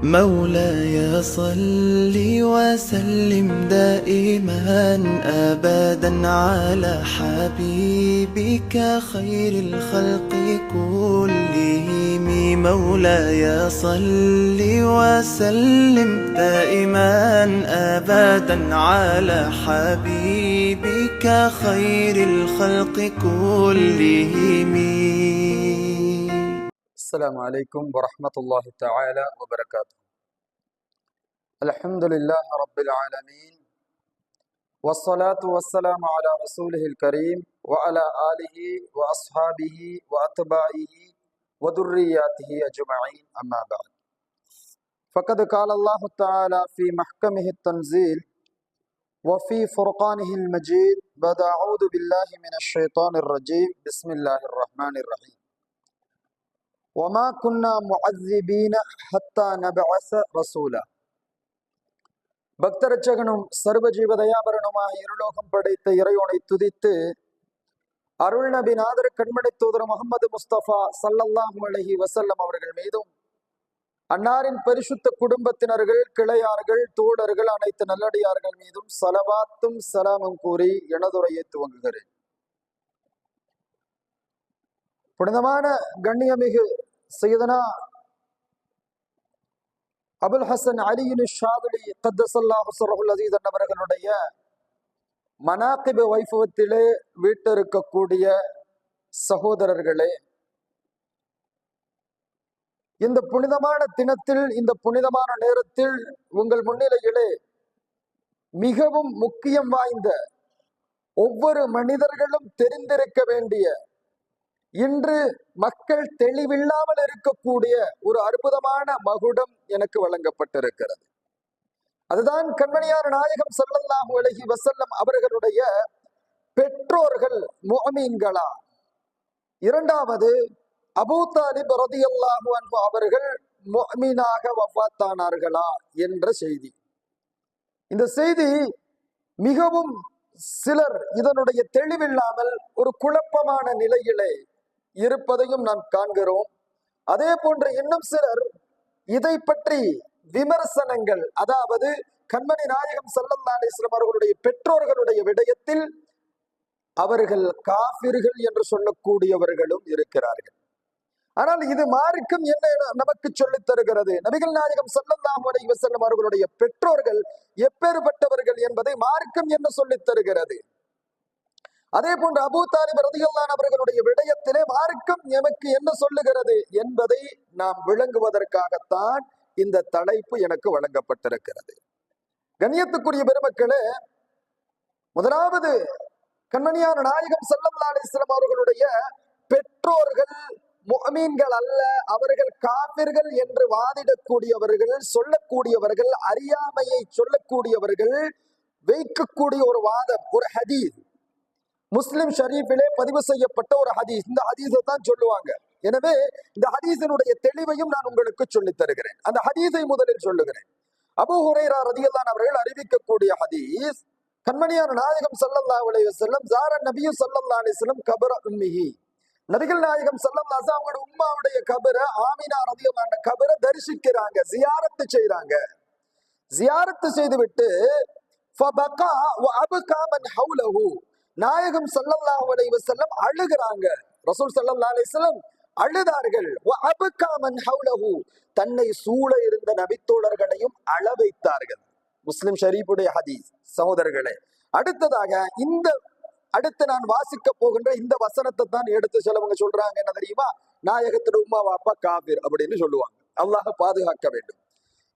مولاي صل وسلم دائما أبدا على حبيبك خير الخلق كلهم. مولاي صل وسلم دائما أبدا على حبيبك خير الخلق كلهم. السلام عليكم ورحمة الله تعالى وبركاته. الحمد لله رب العالمين والصلاة والسلام على رسوله الكريم وعلى آله وأصحابه وأتباعه وذرياته أجمعين، أما بعد. فقد قال الله تعالى في محكمه التنزيل وفي فرقانه المجيد بعد أعوذ بالله من الشيطان الرجيم بسم الله الرحمن الرحيم. وما كنا معذبين حتى نبعث رسولا. பக்தரட்சகனும் சர்வஜீவ தயாபரனுமாக இருலோகம் படைத்த இறைவனை துதித்து அருள் நபி நாதர் கண்மணி தூதர் முகமது முஸ்தபா ஸல்லல்லாஹு அலைஹி வஸல்லம் அவர்கள் மீதும் அன்னாரின் பரிசுத்த குடும்பத்தினர்கள், கிளையார்கள், தோழர்கள், அனைத்து நல்லடியார்கள் மீதும் ஸலவாத்தும் சலாமும் கூறி எனதுரையை துவங்குகிறேன். புனிதமான கண்ணியமிகு சையதனா அபுல் ஹசன் அலியின் ஷாதுலி கத்தஸல்லாஹு ஸர்ரஹுல் அஸீஸ் அவர்களுடைய மனாகிபு வைபவத்திலே வீட்டிருக்கக்கூடிய சகோதரர்களே, இந்த புனிதமான தினத்தில், இந்த புனிதமான நேரத்தில் உங்கள் முன்னிலையிலே மிகவும் முக்கியம் வாய்ந்த, ஒவ்வொரு மனிதர்களும் தெரிந்திருக்க வேண்டிய, இன்று மக்கள் தெளிவில்லாமல் இருக்கக்கூடிய ஒரு அற்புதமான மகுடம் எனக்கு வழங்கப்பட்டிருக்கிறது. அதுதான் கண்மணியார் நாயகம் ஸல்லல்லாஹு அலைஹி வஸல்லம் அவர்களுடைய பெற்றோர்கள் முஅமீன்களா, இரண்டாவது அபூ தாலிப் ரலியல்லாஹு அன்ஹு அவர்கள் முஅமீனாக வஃபாத்தானார்களா என்ற செய்தி. இந்த செய்தி மிகவும் சிலர் இதனுடைய தெளிவில்லாமல் ஒரு குழப்பமான நிலையிலே இருப்பதையும் நாம் காண்கிறோம். அதே போன்று இன்னும் சிலர் இதை பற்றி விமர்சனங்கள், அதாவது கண்மணி நாயகம் ஸல்லல்லாஹு அலைஹி வஸல்லம் அவர்களுடைய பெற்றோர்களுடைய விடயத்தில் அவர்கள் காஃபிர்கள் என்று சொல்லக்கூடியவர்களும் இருக்கிறார்கள். ஆனால் இது மார்க்கம் என்ன நமக்கு சொல்லித் தருகிறது? நபிகள் நாயகம் ஸல்லல்லாஹு அலைஹி வஸல்லம் அவர்களுடைய பெற்றோர்கள் எப்பேற்பட்டவர்கள் என்பதை மார்க்கம் என்ன சொல்லித் தருகிறது? அதே போன்று அபூ தாலிப் ரலியல்லாஹு அன்ஹு அவர்களுடைய விடயத்திலே மார்க்கம் எமக்கு என்ன சொல்லுகிறது என்பதை நாம் விளங்குவதற்காகத்தான் இந்த தலைப்பு எனக்கு வழங்கப்பட்டிருக்கிறது. கண்ணியத்துக்குரிய பெருமக்களே, முதலாவது கண்மணியான நாயகம் ஸல்லல்லாஹு அலைஹி வஸல்லம் அவர்களுடைய பெற்றோர்கள் முஅமீன்கள் அல்ல, அவர்கள் காபிர்கள் என்று வாதிடக்கூடியவர்கள், சொல்லக்கூடியவர்கள், அறியாமையை சொல்லக்கூடியவர்கள் வைக்கக்கூடிய ஒரு வாதம், ஒரு ஹதீஸ் முஸ்லிம் ஷரீஃபிலே பதிவு செய்யப்பட்ட ஒரு ஹதீஸ். இந்த ஹதீஸை தான் சொல்லுவாங்க. எனவே இந்த ஹதீஸினுடைய தெளிவையும் நான் உங்களுக்கு சொல்லித் தருகிறேன். அந்த ஹதீஸை முதலில் சொல்லுகிறேன். அபூ ஹுரைரா ரலியல்லாஹு அன்ஹு அவர்கள் அறிவிக்கக்கூடிய ஹதீஸ், கண்மணியான நாயகம் ஸல்லல்லாஹு அலைஹி வஸல்லம் ஜார நபியு ஸல்லல்லாஹு அலைஹி வஸல்லம் கபர உம்மிஹி. நபிகள் நாயகம் ஸல்லல்லாஹு அலைஹி வஸல்லம் அவங்களுடைய உம்மாவுடைய கபர, ஆமினா ரலியல்லாஹு அன்ஹா கபர தரிசிக்கிறாங்க, ஜியாரத்து செய்றாங்க. ஜியாரத்து செய்துவிட்டு ஃபபகா வ அப்கா மன் ஹவுலஹு, நாயகம் ஸல்லல்லாஹு அலைஹி வஸல்லம் அழுகிறாங்க. ரசூல் ஸல்லல்லாஹு அலைஹி வஸல்லம் அழுதார்கள். வ அப்கா மன் ஹவுலஹு, தன்னை சூழ இருந்த நபித்தோழர்களையும் அழ வைத்தார்கள். முஸ்லிம் ஷரீஃபுடைய ஹதீஸ் சகோதரர்களே. அடுத்ததாக அடுத்து நான் வாசிக்க போகின்ற இந்த வசனத்தை தான் எடுத்து சிலவங்க சொல்றாங்க. என்ன தெரியுமா? நாயகத்தோட உம்மா வாப்பா காபிர் அப்படின்னு சொல்லுவாங்க. அல்லாஹ் பாதுகாக்க வேண்டும்.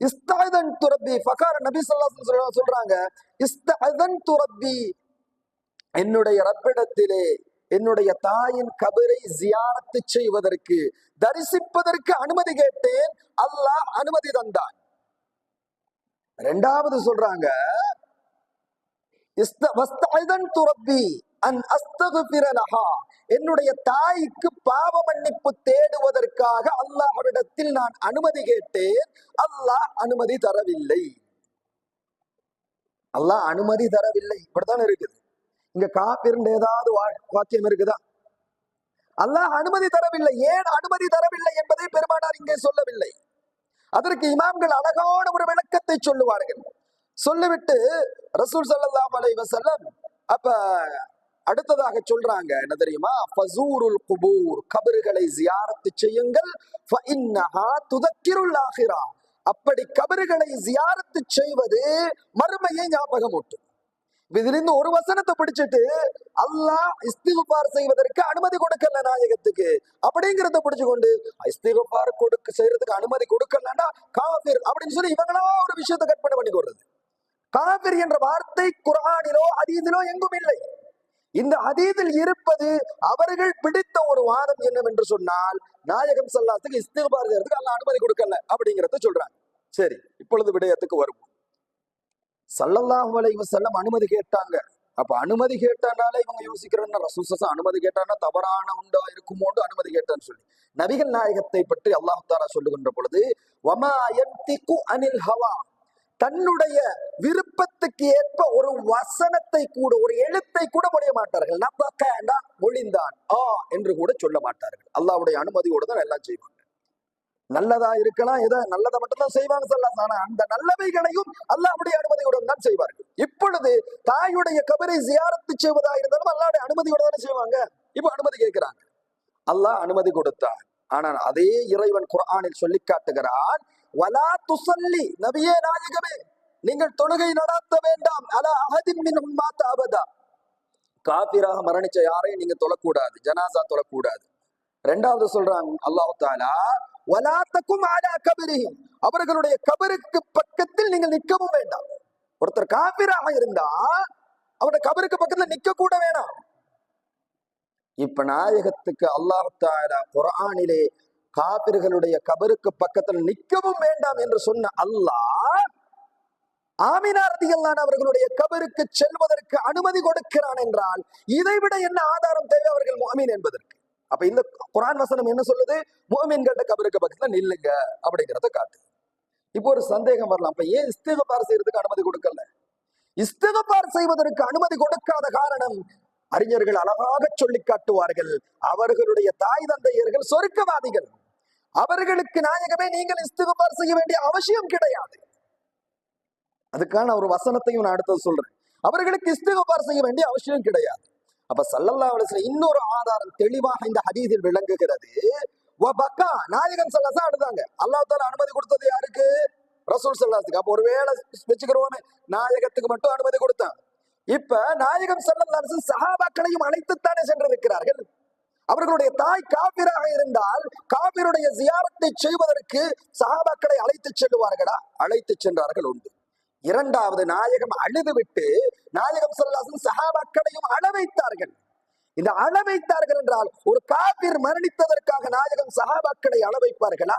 இஸ்தஅதன் துரப்பி ஃபகார நபி ஸல்லல்லாஹு அலைஹி வஸல்லம் சொல்றாங்க, இஸ்தஅதன் துரப்பி, என்னுடைய ரப்பிடத்திலே என்னுடைய தாயின் கபரை ஜியாரத்து செய்வதற்கு, தரிசிப்பதற்கு அனுமதி கேட்டேன், அல்லாஹ் அனுமதி தந்தான். இரண்டாவது சொல்றாங்க, என்னுடைய தாய்க்கு பாவ மன்னிப்பு தேடுவதற்காக அல்லாஹ்விடத்தில் நான் அனுமதி கேட்டேன், அல்லாஹ் அனுமதி தரவில்லை. அல்லாஹ் அனுமதி தரவில்லை. இப்படித்தான் இருக்குது. இங்க காபிர்னு ஏதாவது வாக்கியம் இருக்குதா? அல்லாஹ் அனுமதி தரவில்லை. ஏன் அனுமதி தரவில்லை என்பதை பெருமானார் இங்கே சொல்லவில்லை. அதற்கு இமாம்கள் அழகான ஒரு விளக்கத்தை சொல்லுவார்கள். சொல்லிவிட்டு ரசூல் ஸல்லல்லாஹு அலைஹி வஸல்லம் அப்ப அடுத்ததாக சொல்றாங்க என்ன தெரியுமா? ஃபஸூருல் குபூர், கபறுகளை ஜியாரத்து செய்யுங்கள். ஃபஇன்னஹா துதக்கிருல் ஆখিরা, அப்படி கபறுகளை ஜியாரத்து செய்வது மறுமையை ஞாபகமூட்டும். இதிலிருந்து ஒரு வசனத்தை பிடிச்சிட்டு அல்லாஹ் இஸ்திக்ஃபார் செய்வதற்கு அனுமதி கொடுக்கல நாயகத்துக்கு அப்படிங்கிறத பிடிச்சுக்கொண்டு இஸ்திக்ஃபார் செய்யறதுக்கு அனுமதி கொடுக்கலன்னா காஃபிர் அப்படின்னு சொல்லி இவங்களா ஒரு விஷயத்தை கற்பனை பண்ணி கொடுறது. காஃபிர் என்ற வார்த்தை குர்ஆனிலோ ஹதீஸிலோ எங்கும் இல்லை. இந்த ஹதீஸில் இருப்பது அவர்கள் பிடித்த ஒரு வாதம் என்னவென்று சொன்னால், நாயகம் ஸல்லல்லாஹு இஸ்திக்ஃபார் செய்யறதுக்கு அல்லாஹ் அனுமதி கொடுக்கல அப்படிங்கிறத சொல்றாங்க. சரி, இப்பொழுது விடயத்துக்கு வருவோம். ஸல்லல்லாஹு அலைஹி வஸல்லம் அனுமதி கேட்டாங்க. அப்ப அனுமதி கேட்டானால இவங்க யோசிக்கிறேன்னா ரசூல் ஸல்லல்லாஹு அனுமதி கேட்டானா தவறான உண்டா இருக்குமோண்டு அனுமதி கேட்டான்னு சொல்லி நபிகள் நாயகத்தை பற்றி அல்லாஹ் தஆலா சொல்லுகின்ற பொழுது வமா யன்திகு அனில் ஹவா, தன்னுடைய விருப்பத்துக்கு ஏற்ப ஒரு வசனத்தை கூட ஒரு எழுத்தை கூட மொழிய மாட்டார்கள். நபகனா மொழிந்தான் என்று கூட சொல்ல மாட்டார்கள். அல்லாஹ்வுடைய அனுமதியோடு தான் எல்லாம் செய்வாங்க. நல்லதா இருக்கலாம், எதை நல்லதை மட்டும்தான் செய்வாங்க ஸல்லல்லாஹு. ஆனா அந்த நல்லவைகளையும் அல்லாஹ்வுடைய அனுமதியுடன் தான் செய்வார்கள். இப்பொழுது தாயுடைய கபரை ஜியாரத்து செய்வதா இருந்தாலும் அல்லாஹ்வுடைய அனுமதியோட தானே செய்வாங்க. இப்ப அனுமதி கேட்கிறாங்க, அல்லாஹ் அனுமதி கொடுத்தான். ஆனால் அதே இறைவன் குர்ஆனில் சொல்லி காட்டுகிறான், வலா துஸல்லி, நபியே நாயகமே நீங்கள் தொழுகை நடாத்த வேண்டாம், அலா அஹதின் மின்ஹும் மாத அபதா, காபிராக மரணிச்ச யாரையும் நீங்க தொழக்கூடாது, ஜனாசா தொழக்கூடாது. இரண்டாவது சொல்றாங்க அல்லாஹ் தஆலா, வலா தகும் அலா கபரிஹிம், அவர்களுடைய கபருக்கு பக்கத்தில் நீங்கள் நிற்கவும் வேண்டாம். ஒருத்தர் காபிராக இருந்தா அவருடைய கபருக்கு பக்கத்துல நிக்க கூட வேணாம். இப்ப நாயகத்துக்கு அல்லாஹ் தஆலா குர்ஆனிலே காபிர்களுடைய கபருக்கு பக்கத்தில் நிற்கவும் வேண்டாம் என்று சொன்ன அல்லாஹ் ஆமினா ரலியல்லாஹு அவர்களுடைய கபருக்கு செல்வதற்கு அனுமதி கொடுக்கிறான் என்றால் இதைவிட என்ன ஆதாரம் தேவை அவர்கள் முஃமின் என்பதற்கு? அப்ப இந்த குர்ஆன் வசனம் என்ன சொல்லுது? முஃமின்கிட்ட கபருக்கு பக்கத்துல நில்லுங்க அப்படிங்கிறத காட்டு. இப்போ ஒரு சந்தேகம் வரலாம், அப்ப ஏன் இஸ்திக்ஃபார் செய்யறதுக்கு அனுமதி கொடுக்கல? இஸ்திக்ஃபார் செய்வதற்கு அனுமதி கொடுக்காத காரணம் அறிஞர்கள் அழகாக சொல்லி காட்டுவார்கள். அவர்களுடைய தாய் தந்தையர்கள் சொர்க்கவாதிகள். அவர்களுக்கு நாயகமே நீங்கள் இஸ்திக்ஃபார் செய்ய வேண்டிய அவசியம் கிடையாது. அதுக்கான ஒரு வசனத்தையும் நான் அடுத்தது சொல்றேன். அவர்களுக்கு இஸ்திக்ஃபார் செய்ய வேண்டிய அவசியம் கிடையாது. அப்ப ஸல்லல்லாஹு அலைஹி வஸல்லம் இன்னொரு ஆதாரம் தெளிவாக இந்த ஹதீஸில் விளங்குகிறது. வபகா, நாயகம் ஸல்லல்லாஹு அலைஹி அழுதாங்க. அல்லாஹ் தஆலா அனுமதி கொடுத்தது யாருக்கு? ரசூல் ஸல்லல்லாஹு அலைஹி. அப்ப ஒருவேளை வெச்சுக்கிறோமே நாயகத்துக்கு மட்டும் அனுமதி கொடுத்தான். இப்ப நாயகம் ஸல்லல்லாஹு அலைஹி வஸல்லம் சஹாபாக்களையும் அழைத்துத்தானே சென்றிருக்கிறார்கள். அவர்களுடைய தாய் காபிராக இருந்தால் காபிருடைய ஜியாரத்தை செய்வதற்கு சஹாபாக்களை அழைத்து செல்வார்களா? அழைத்து சென்றார்கள் உண்டு. இரண்டாவது, நாயகம் அழுது விட்டு நாயகம் ஸல்லல்லாஹு அலைஹி வஸல்லம் சஹாபாக்களையும் அழ வைத்தார்கள். இந்த அழ வைத்தார்கள் என்றால் ஒரு காபிர் மரணித்ததற்காக நாயகம் சஹாபாக்களை அழ வைப்பார்களா?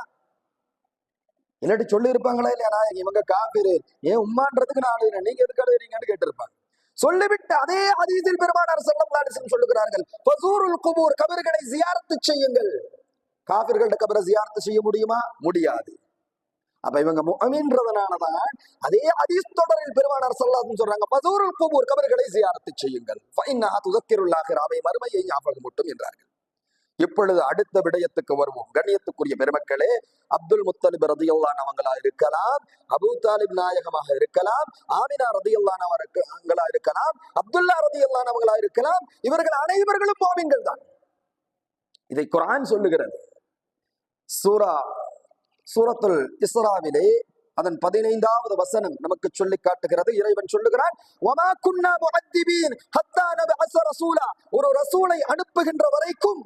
இல்லாட்டி சொல்லி இருப்பாங்களா இல்லையா, நாயகம் இவங்க காபிர், ஏன் உம்மான்றதுக்கு நான் அழுகிறேன், நீங்க எதுக்கு அழுகிறீங்கன்னு கேட்டிருப்பாங்க. சொல்லிவிட்டு அதே ஹதீஸில் பெருமானார் ஸல்லல்லாஹு அலைஹி வஸல்லம் சொல்லுகிறார்கள், ஃபஸூருல் குபூர், கபர்களை ஜியாரத்து செய்யுங்கள். காபிர்கள்ட்ட கபரை ஜியாரத்து செய்ய முடியுமா? முடியாது. அப்ப இவங்க முஃமின்றதனாலதான் அதே ஹதீஸ் தொடரில் பெருமானார் ஸல்லல்லாஹு அலைஹி வஸல்லம் சொல்றாங்க, ஃபஸூருல் குபூர், கபர்களை ஜியாரத்து செய்யுங்கள், ஃபஇன்னஹா துதக்கிருல் ஆখিরা, மறுமையை ஞாபகமூட்டும் என்றார்கள். இப்பொழுது அடுத்த விடயத்துக்கு வருவோம். கண்ணியத்துக்குரிய பெருமக்களே, அப்துல் முத்தலிப் ரலியல்லாஹு அன்ஹு அவங்களா இருக்கலாம், அபூ தாலிப் நாயகமாக இருக்கலாம், ஆமினா ரலியல்லாஹு அன்ஹா அவங்களா இருக்கலாம், அப்துல்லா ரலியல்லாஹு அன்ஹு அவங்களா இருக்கலாம், இவர்கள் அனைவர்களும் முஃமின்கள் தான். இதை குர்ஆன் சொல்லுகிறது. சூரத்துல் இஸ்ராவிலே அதன் 15வது வசனம் நமக்கு சொல்லி காட்டுகிறது. இறைவன் சொல்லுகிறான், வமா குன்னா முஅத்திபீன் ஹத்தா நபஅஸ ரசூலா, ஒரு ரசூலை அனுப்புகின்ற வரைக்கும்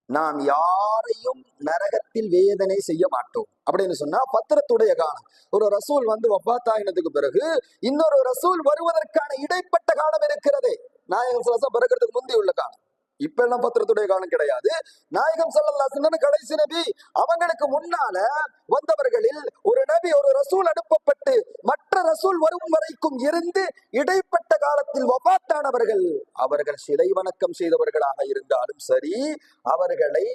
நாம் யாரையும் நரகத்தில் வேதனை செய்ய மாட்டோம் அப்படின்னு சொன்னா பத்திரத்துடைய காலம். ஒரு ரசூல் வஃபாத்தாயினதுக்கு பிறகு இன்னொரு ரசூல் வருவதற்கான இடைப்பட்ட காலம் இருக்கிறது. நாயகம் ஸல்லல்லாஹு அலைஹி வஸல்லம் பிறக்கிறதுக்கு முந்தி உள்ள காலம். இப்ப எல்லாம் பத்திரத்துடைய காலம் கிடையாது. நாயகம் ஸல்லல்லாஹு அலைஹி வஸல்லம் கடைசி நபி. அவங்களுக்கு முன்னால வந்தவர்களில் ஒரு நபி, ஒரு ரசூல் அனுப்பப்பட்டு மற்ற ரசூல் வரும் வரைக்கும் இருந்து இடைப்பட்ட காலத்தில் வஃபாத்தானவர்கள், அவர்கள் சிலை வணக்கம் செய்தவர்களாக இருந்தாலும் சரி, அவர்களை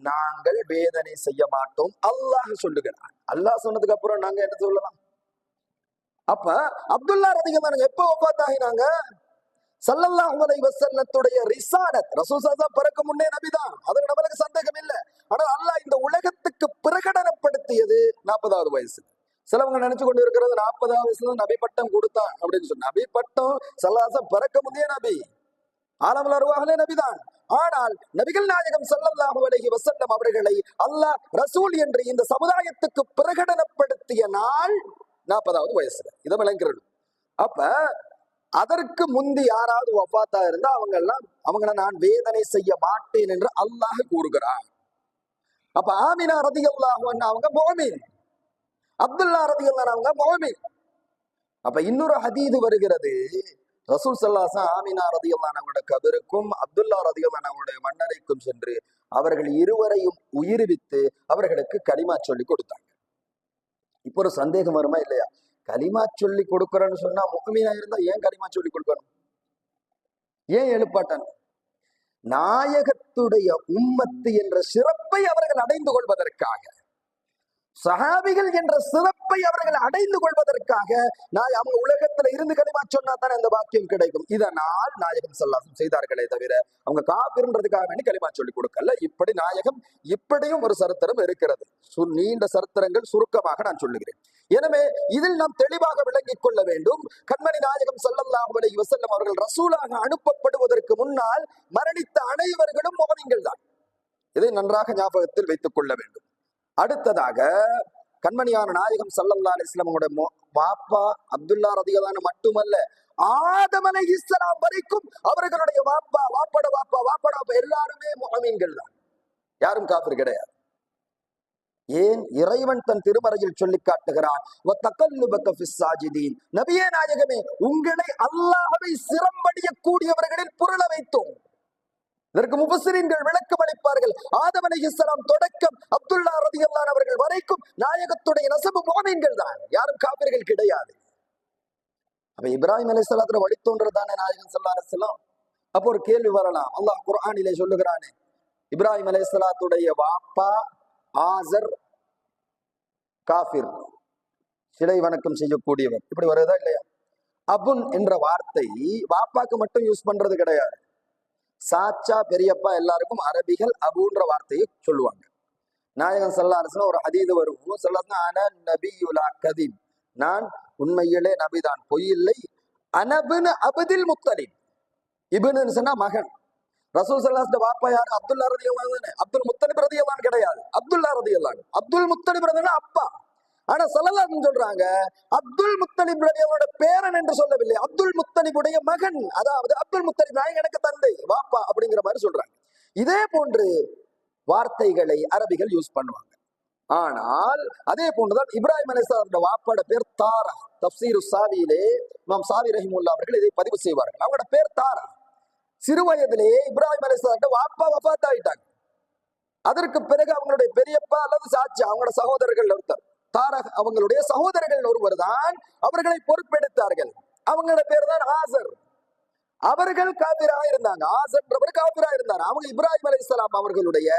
நாங்கள் வேதனை செய்ய மாட்டோம் அல்லாஹ் சொல்லுகிறான். அல்லாஹ் சொன்னதுக்கு அப்புறம் நாங்க என்ன சொல்லலாம்? அப்ப அப்துல்லா ரலியல்லாஹு அன்ஹு எப்ப வஃபாத் ஆகினாங்க? ஸல்லல்லாஹு அலைஹி வஸல்லத்துடைய ரிசாலத், ரசூல் ஸல்லல்லாஹு பிறக்க முன்னே நபிதான், அதுல நம்மளுக்கு சந்தேகம் இல்லை. ஆனால் அல்லாஹ் இந்த உலகத்துக்கு பிரகடனப்படுத்தியது 40வது வயசு. சிலவங்க நினைச்சு கொண்டு இருக்கிறது 40வது வயசுல நபி பட்டம் கொடுத்தான் அப்படின்னு சொன்ன. நபி பட்டம் ஸல்லல்லாஹு பிறக்க முன்னே நபி, ஆலமுல் அர்வாஹ்லே நபிதான். ஆனால் நபிகள் நாயகம் ஸல்லல்லாஹு அலைஹி வஸல்லம் அவர்களை அல்லாஹ் ரசூல் என்று இந்த சமுதாயத்துக்கு பிரகடனப்படுத்திய நாள் 40வது வயசுல. இதை விளங்குறது. அப்ப அதற்கு முந்தி யாராவது வஃபாத்தா இருந்தா அவங்கள நான் வேதனை செய்ய மாட்டேன் என்று அல்லாஹ் கூறுகிறான். அப்ப ஆமினா ரலியல்லாஹு அன்ஹா அவங்க முஃமின், அப்துல்லா ரலியல்லாஹு அவங்க முஃமின். அப்ப இன்னொரு ஹதீஸ் வருகிறது, ரசூல் ஸல்லல்லாஹு அலைஹி வஸல்லம் ஆமினா ரலியல்லாஹு அன்ஹாவோட கபருக்கும் அப்துல்லா ரலியல்லாஹு அன்ஹுடைய மண்ணறைக்கும் சென்று அவர்கள் இருவரையும் உயிர்வித்து அவர்களுக்கு கலிமா சொல்லி கொடுத்தாங்க. இப்போ ஒரு சந்தேகம் வருமா இல்லையா? கலிமா சொல்லி கொடுக்கறன்னு சொன்னா முஃமினா இருந்தா ஏன் கலிமா சொல்லி கொடுக்கணும்? ஏன் எழுப்பாட்டன்? நாயகத்துடைய உம்மத்து என்ற சிறப்பை அவர்கள் அடைந்து கொள்வதற்காக, சஹாபிகள் என்ற சிறப்பை அவர்கள் அடைந்து கொள்வதற்காக அவங்க உலகத்துல இருந்து கலிமா சொன்னா தானே அந்த பாக்கியம் கிடைக்கும். இதனால் நாயகம் ஸல்லல்லாஹு அலைஹி வஸல்லம் செய்தார்களே தவிர அவங்க காபிர்ன்றதுக்காக வேண்டி கலிமா சொல்லி கொடுக்கல. இப்படி நாயகம் இப்படியும் ஒரு சரித்திரம் இருக்கிறது. நீண்ட சரித்திரங்கள் சுருக்கமாக நான் சொல்லுகிறேன். எனவே இதில் நாம் தெளிவாக விளங்கிக் கொள்ள வேண்டும். கண்மணி நாயகம் ஸல்லல்லாஹு அலைஹி வஸல்லம் அவர்கள் ரசூலாக அனுப்பப்படுவதற்கு முன்னால் மரணித்த அனைவர்களும் முஃமின்கள் தான். இதை நன்றாக ஞாபகத்தில் வைத்துக் கொள்ள வேண்டும். அடுத்ததாக கண்மணியான நாயகம் ஸல்லல்லாஹு அலைஹி வஸல்லம் வாப்பா அப்துல்லா ரலியல்லாஹு அன்ஹு மட்டுமல்ல, ஆதம் அலைஹிஸ்ஸலாம் வரைக்கும் அவர்களுடைய வாப்பட வாப்பா எல்லாருமே முஃமின்கள் தான். யாரும் காஃபிர் கிடையாது. ஏன்? இறைவன் தன் திருமறையில் சொல்லி காட்டுகிறான், நபியே நாயகமே, உங்களை அல்லாஹ்வை சிரம்படியக்கூடியவர்களில் புரள வைத்தோம். இதற்கு முஃபஸ்ஸிரீன்கள் விளக்கம் அளிப்பார்கள். ஆதம் அலைஹிஸ்ஸலாம் தொடக்கம் அப்துல்லா ரலியல்லாஹு அன்ஹு அவர்கள் வரைக்கும் நாயகத்துடைய நஸபு முஃமின்கள் தான், யாரும் காபிர்கள் கிடையாது. அப்ப இப்ராஹிம் அலைஹிஸ்ஸலாத்துல வழித்தோன்றதானே நாயகம் ஸல்லல்லாஹு அலைஹி வஸல்லம். அப்போ ஒரு கேள்வி வரலாம். அல்லாஹ் குர்ஆனிலே சொல்லுகிறானே, இப்ராஹிம் அலைஹிஸ்ஸலாத்துடைய வாப்பா ஆசர் காஃபிர், சிலை வணக்கம் செய்யக்கூடியவர், இப்படி வருதா இல்லையா? அபுன் என்ற வார்த்தை வாப்பாக்கு மட்டும் யூஸ் பண்றது கிடையாது. சாச்சா பெரியப்பா எல்லாருக்கும் அரபிகள் அபுன்ற வார்த்தையை சொல்லுவாங்க. நாயகம் ஸல்லல்லாஹு அலைஹி வஸல்லம் ஒரு ஹதீஸ் வரும், ஸல்லல்லாஹு அன நபியுலா கதீப், நான் உண்மையிலே நபிதான், பொய் இல்லை. அனபின் அப்துல் முத்தலிப், இப்னு சொன்னா மகன். ரசூல் ஸல்லல்லாஹு அலைஹி வாப்பா யாரு? அப்துல்லா ரலியல்லாஹு அன்ஹு. அப்துல் முத்தலிப் ரலியல்லாஹு அன்ஹு கிடையாது, அப்துல்லா ரலியல்லாஹு அன்ஹு. அப்துல் முத்தலிப் ரலியல்லாஹு அப்பா. ஆனா ஸல்லல்லாஹு அலைஹி சொல்றாங்க அப்துல் முத்தலிப் ரலியல்லாஹு பேரன் என்று சொல்லவில்லை, அப்துல் முத்தலிபுடைய மகன், அதாவது அப்துல் முத்தலிப் நான் எனக்கு தந்தை வாப்பா அப்படிங்கிற மாதிரி சொல்றாங்க. இதே போன்று வார்த்தைகளை அரபிகள் யூஸ் பண்ணுவாங்க. ஆனால் அதே போன்றுதான் இப்ராஹிம் அலைஹிஸ்ஸலாம் வாப்பாட பேர் தாரா. தஃப்சீரு சாவியிலே இமாம் சாவி ரஹிமஹுல்லாஹ் அவர்கள் இதை பதிவு செய்வார்கள். அவங்களோட பேர் தாரா. சிறு வயதிலே இப்ராஹிம் அலைஹிஸ்ஸலாம் வாப்பா வஃபாத் ஆயிட்டாங்க. அதற்கு பிறகு அவங்களுடைய பெரியப்பா அல்லது சாட்சி அவங்களோட சகோதரர்கள் ஒருத்தர் தாரா, அவங்களுடைய சகோதரர்கள் ஒருவர் தான் அவர்களை பொறுப்பெடுத்தார்கள். அவங்களோட பேர் தான் ஆசர். அவர்கள் காபிரா இருந்தாங்க. ஆசர்ன்றவர் காபிரா இருந்தார். அவங்க இப்ராஹிம் அலைஹிஸ்ஸலாம் அவர்களுடைய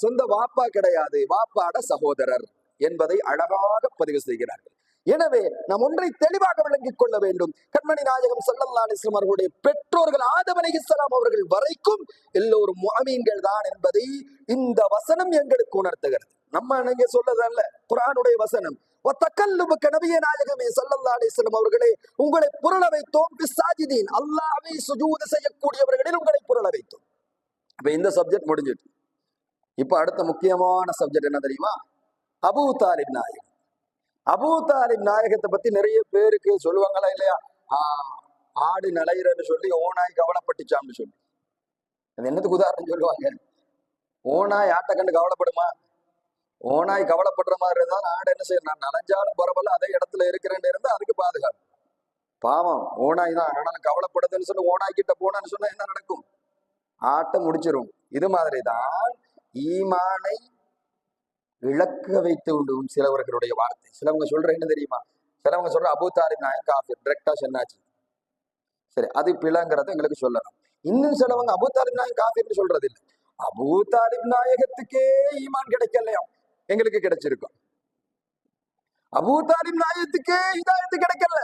சொந்த வாப்பா கிடையாது, வாப்பாட சகோதரர் என்பதை அழகாக பதிவு செய்கிறார்கள். எனவே நாம் ஒன்றை தெளிவாக விளங்கிக் கொள்ள வேண்டும். கண்மணி நாயகம் ஸல்லல்லாஹு அலைஹி வஸல்லம் அவர்களுடைய பெற்றோர்கள் ஆதம் அலைஹிஸ்ஸலாம் அவர்கள் வரைக்கும் எல்லோரும் முஃமின்கள் தான் என்பதை இந்த வசனம் எங்களுக்கு உணர்த்துகிறது. நம்ம நீங்க சொல்லதல்ல, குர்ஆனுடைய வசனம். வதக்கல்லுபுக நபியே நாயகமே ஸல்லல்லாஹு அலைஹி வஸல்லம் அவர்களே, உங்களை புரள வைத்தோம் பிஸ்ஸாஜிதீன், அல்லாஹ்வை சுஜூத் செய்யக்கூடியவர்களில் உங்களை புரள வைத்தோம். இப்ப இந்த சப்ஜெக்ட் முடிஞ்சிட்டு, இப்ப அடுத்த முக்கியமான சப்ஜெக்ட் என்ன தெரியுமா? அபூ தாலிப் நாயகம். அபூ தாலிப் நாயகத்தை பத்தி நிறைய பேருக்கு சொல்லுவாங்களா இல்லையா? ஆடு நலையிறன்னு சொல்லி ஓனாய் கவலைப்பட்டுச்சான்னு சொல்லி. அது என்னத்துக்கு உதாரணம் சொல்லுவாங்க? ஓனாய் ஆட்டை கண்டு கவலைப்படுமா? ஓனாய் கவலைப்படுற மாதிரி இருந்தா ஆடு என்ன செய்யும்? நான் நனைஞ்சாலும் பரவாயில்ல, அதே இடத்துல இருக்கிறேன்னு இருந்தா அதுக்கு பாதுகாப்பு. பாவம் ஓனாய் தான், ஆனாலும் கவலைப்படுதுன்னு சொல்லி ஓனாய் கிட்ட போனான்னு சொன்னா என்ன நடக்கும்? ஆட்டை முடிச்சிரும். இது மாதிரிதான் ஈமானை இழக்க வைத்து உண்டும் சிலவர்களுடைய வார்த்தை. சிலவங்க சொல்ற என்ன தெரியுமா? சிலவங்க சொல்ற அபூ தாலிப் நாயகம் காஃபிர், டிரெக்டா சொன்னாச்சு. சரி, அது பிழைங்கிறத எங்களுக்கு சொல்லலாம். இன்னும் சிலவங்க அபூ தாலிப் நாயகம் காஃபிர்னு சொல்றது இல்லை. அபூ தாலிப் நாயகத்துக்கே ஈமான் கிடைக்கலையா? எங்களுக்கு கிடைச்சிருக்கும். அபூ தாலிப் நாயகத்துக்கே ஹிதாயத்து கிடைக்கல.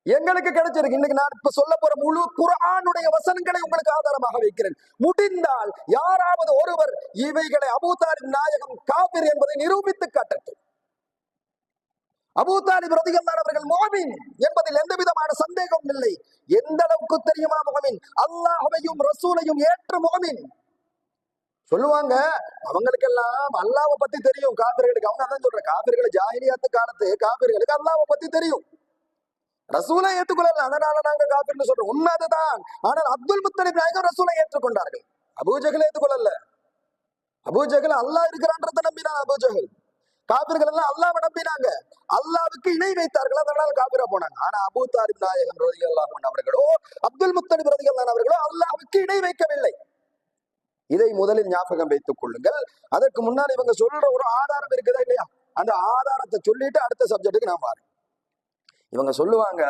எங்களுக்கு கிடைச்சிருக்கு. இன்னைக்கு நான் இப்ப சொல்ல போற முழு குர்ஆனுடைய வசனங்களை உங்களுக்கு ஆதாரமாக வைக்கிறேன். முடிந்தால் யாராவது ஒருவர் இவைகளை அபூ தாலிப் நாயகம் காபிர் என்பதை நிரூபித்து காட்டட்டும். அபூ தாலிப் ரலியல்லாஹு அவர்கள் முஃமின் என்பதில் எந்த விதமான சந்தேகமும் இல்லை. எந்த அளவுக்கு தெரியுமா முஃமின்? அல்லாஹ்வையும் ரசூலையும் ஏற்ற முஃமின். சொல்லுவாங்க அவங்களுக்கெல்லாம் அல்லாஹ்வை பத்தி தெரியும் காபிர்களுக்கு. அவங்க அதான் சொல்ற காபிர்கள் ஜாஹிலியாத்து காலத்து காபிர்களுக்கு அல்லாஹ்வை பத்தி தெரியும், ரசூலை ஏற்றுக்கொள்ளல, அதனால நாங்க காபிர்னு சொல்றோம். உண்மை அதுதான். ஆனால் அப்துல் முத்தலிப் நாயகம் ரசூலை ஏற்றுக்கொண்டார்கள். அபூஜஹல் ஏற்றுக்கொள்ளல. அபூஜஹல் அல்லாஹ் இருக்கிறான்றதை நம்பினான். அபூஜஹல் காபிர்கள் எல்லாம் அல்லாஹ்வை நம்பினாங்க, அல்லாஹ்வுக்கு இணை வைத்தார்கள், அதனால காபிரா போனாங்க. ஆனா அபூ தாலிப் நாயகம் ரலியல்லாஹு அன்ஹு அவர்களோ அப்துல் முத்தலிப் ரலியல்லாஹு அன்ஹு அவர்களோ அல்லாஹ்வுக்கு இணை வைக்கவில்லை. இதை முதலில் ஞாபகம் வைத்துக் கொள்ளுங்கள். அதற்கு முன்னால் இவங்க சொல்ற ஒரு ஆதாரம் இருக்குதா இல்லையா, அந்த ஆதாரத்தை சொல்லிட்டு அடுத்த சப்ஜெக்டுக்கு நான் மாறேன். இவங்க சொல்லுவாங்க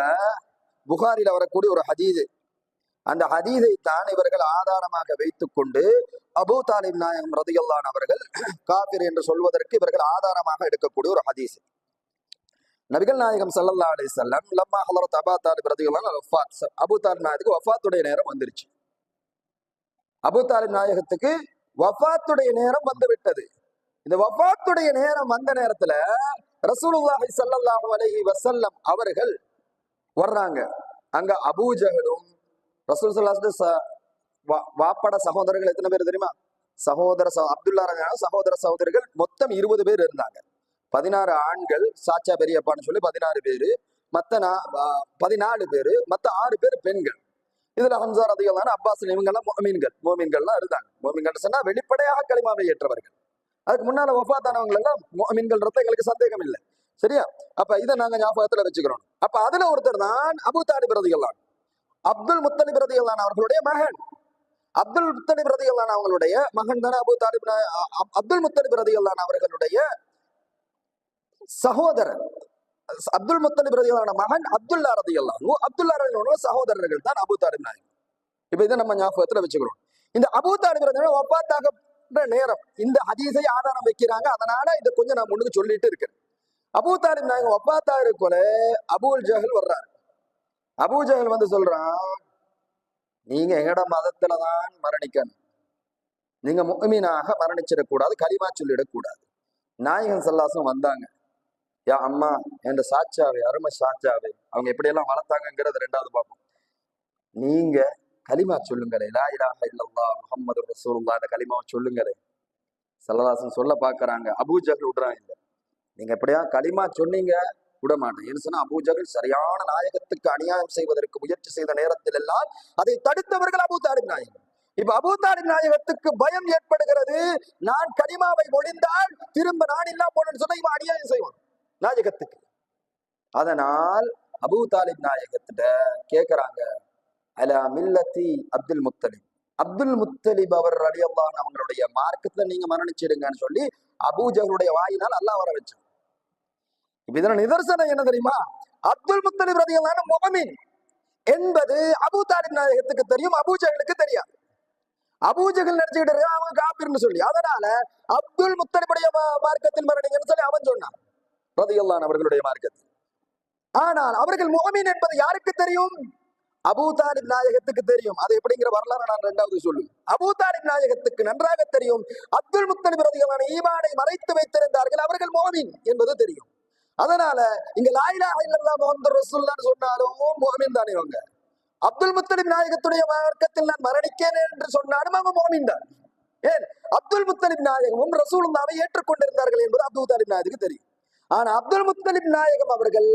புகாரில வரக்கூடிய ஒரு ஹதீஸ், அந்த ஹதீஸை தான் இவர்கள் ஆதாரமாக வைத்துக் கொண்டு அபூ தாலிப் நாயகம் ரலியல்லாஹு அன்ஹு அவர்கள் காபிர் என்று சொல்வதற்கு இவர்கள் ஆதாரமாக எடுக்கக்கூடிய ஒரு ஹதீஸ். நபிகள் நாயகம் ஸல்லல்லாஹு அலைஹி வஸல்லம் லம்மா ஹலரத் அபூ தாலிப் ரலியல்லாஹு அன்ஹு வஃபாத், அபூ தாலிப் நாயகத்துக்கு வஃபாத்துடைய நேரம் வந்துருச்சு. அபூ தாலிப் நாயகத்துக்கு வஃபாத்துடைய நேரம் வந்து விட்டது. இந்த வஃபாத்துடைய நேரம் வந்த நேரத்துல ரசூலுல்லாஹி ஸல்லல்லாஹு அலைஹி வஸல்லம் அவர்கள் வர்றாங்க. அங்க அபூஜஹலும் ரசூல் ஸல்லல்லாஹு அலைஹி வஸல்லம் வாப்பட சகோதரர்கள் எத்தனை பேர் தெரியுமா? அப்துல்லா சகோதர சகோதரிகள் மொத்தம் 20 பேர் இருந்தாங்க. 16 ஆண்கள் சாச்சா பெரியப்பான்னு சொல்லி 16 பேரு, மத்த 14 பேரு, மத்த 6 பேர் பெண்கள். இதுல ஹம்சா ரலியல்லாஹு அன்ஹு, அப்பாஸ் இவங்கெல்லாம் முஃமின்கள்லாம் இருந்தாங்க. முஃமின்கள் சொன்னா வெளிப்படையாக கலிமாவை ஏற்றவர்கள். அதுக்கு முன்னால வஃபாத்தானவங்க எல்லாம் முஃமின்கள்ன்றத எங்களுக்கு சந்தேகம் இல்லை. சரியா? அப்ப இதை நாங்க ஞாபகத்துல வச்சுக்கிறோம். அப்ப அதுல ஒருத்தர் தான் அபூ தாலிப் ரலியல்லாஹு அன்ஹு, அப்துல் முத்தலிப் ரலியல்லாஹு அன்ஹு அவர்களுடைய மகன். அப்துல் முத்தலிப் ரலியல்லாஹு அன்ஹு அவங்களுடைய மகன் தானே அபூ தாலிப். அப்துல் முத்தலிப் ரலியல்லாஹு அன்ஹு அவர்களுடைய சகோதரர் அப்துல் முத்தலிப் ரலியல்லாஹு அன்ஹு மகன் அப்துல்லா ரலியல்லாஹு அன்ஹு, அப்துல்லா ரலியல்லாஹு அன்ஹு சகோதரர்கள் தான் அபூ தாலிப் நாயகம். இப்ப இதை நம்ம ஞாபகத்துல வச்சுக்கிறோம். இந்த அபூ தாலிப் ரலியல்லாஹு அன்ஹு வஃபாத்தாக நேரம் இந்த ஹதீஸை ஆதாரம் வைக்கிறாங்க. அதனால இதை கொஞ்சம் நான் முன்னுக்கு சொல்லிட்டு இருக்கேன். அபூ தாலிப் நாயகம் வஃபாத்தா இருக்கோல அபூ ஜஹல் வர்றாரு. அபூ ஜஹல் வந்து சொல்றான், நீங்க எங்கட மதத்துலதான் மரணிக்கணும், நீங்க முஃமினாக மரணிச்சிடக்கூடாது, கலிமா சொல்லிடக்கூடாது. நாயகன் ஸல்லல்லாஹு அலைஹி வஸல்லம் வந்தாங்க. யா அம்மா, என் சாச்சாவே, அருமை சாச்சாவே, அவங்க எப்படியெல்லாம் வளர்த்தாங்கிறத ரெண்டாவது பார்ப்போம். நீங்க கலிமா சொல்லுங்களே, லா இலாஹ இல்லல்லாஹ் முஹம்மது ரசூலுல்லாஹ், அந்த கலிமாவை சொல்லுங்களே. ஸல்லல்லாஹு அலைஹி வஸல்லம் சொல்ல பாக்குறாங்க. அபூ ஜஹல் விடுறாங்க. இல்லை, நீங்க எப்படியா கலிமா சொன்னீங்க விட மாட்டேன். ஏன்னு சொன்னா அபூ ஜஹல் சரியான நாயகத்துக்கு அநியாயம் செய்வதற்கு முயற்சி செய்த நேரத்தில் எல்லாம் அதை தடுத்தவர்கள் அபூ தாலிப் நாயகம். இப்ப அபூ தாலிப் நாயகத்துக்கு பயம் ஏற்படுகிறது. நான் கலிமாவை ஒழிந்தால் திரும்ப நான் இல்லா போனேன்னு சொன்னா இவன் அநியாயம் செய்வான் நாயகத்துக்கு. அதனால் அபூ தாலிப் நாயகத்திட்ட கேட்கிறாங்க, அலா மில்லத்தி அப்துல் முத்தலிப், அப்துல் முத்தலிப் அவர் ரலியல்லாஹு அன்ஹு அவங்களுடைய மார்க்கத்துல நீங்க மரணிச்சிடுங்கன்னு சொல்லி அபூ ஜஹலுடைய வாயினால் அல்லாஹ் வர வச்சான். இப்ப இதன நிதர்சனம் என்ன தெரியுமா? அப்துல் முத்தலிப் ரலியல்லாஹு அன்ஹு முஃமின் என்பது அபூ தாலிப் நாயகத்துக்கு தெரியும், அபூ ஜஹலுக்கு தெரியாது. அபூ ஜஹல் நினைச்சுக்கிட்டு அவன் காபிர்னு சொல்லி, அதனால அப்துல் முத்தலிபுடைய மார்க்கத்தில் மரணிங்கன்னு சொல்லி அவன் சொன்னான் ரலியல்லாஹு அன்ஹு அவர்களுடைய மார்க்கத்தில். ஆனால் அவர்கள் முஃமின் என்பது யாருக்கு தெரியும்? அபூ தாலிப் நாயகத்துக்கு தெரியும். அது எப்படிங்கிற வரலாறு நான் இரண்டாவது சொல்லுவேன். அபூ தாலிப் நாயகத்துக்கு நன்றாக தெரியும் அப்துல் முத்தலிப் ரலியல்லாஹு அன்ஹு ஈமானை மறைத்து வைத்திருந்தார்கள், அவர்கள் முஃமின் என்பது தெரியும். அதனால இங்க லா இலாஹ இல்லல்லாஹ் முஹம்மது ரசூலுல்லாஹ் சொன்னாலும் முஃமின் தானே அவங்க. அப்துல் முத்தலிப் நாயகத்துடைய மார்க்கத்தில் நான் மரணிக்கிறேன் என்று சொன்னாலும் அவங்க முஃமின் தான். ஏன்? அப்துல் முத்தலிப் நாயகமும் ரசூலுல்லாஹ்வை ஏற்றுக்கொண்டிருந்தார்கள் என்பது அப்துல் தாலிப் நாயகத்துக்கு தெரியும். ஆனா அப்துல் முத்தலிப் நாயகம் அவர்கள்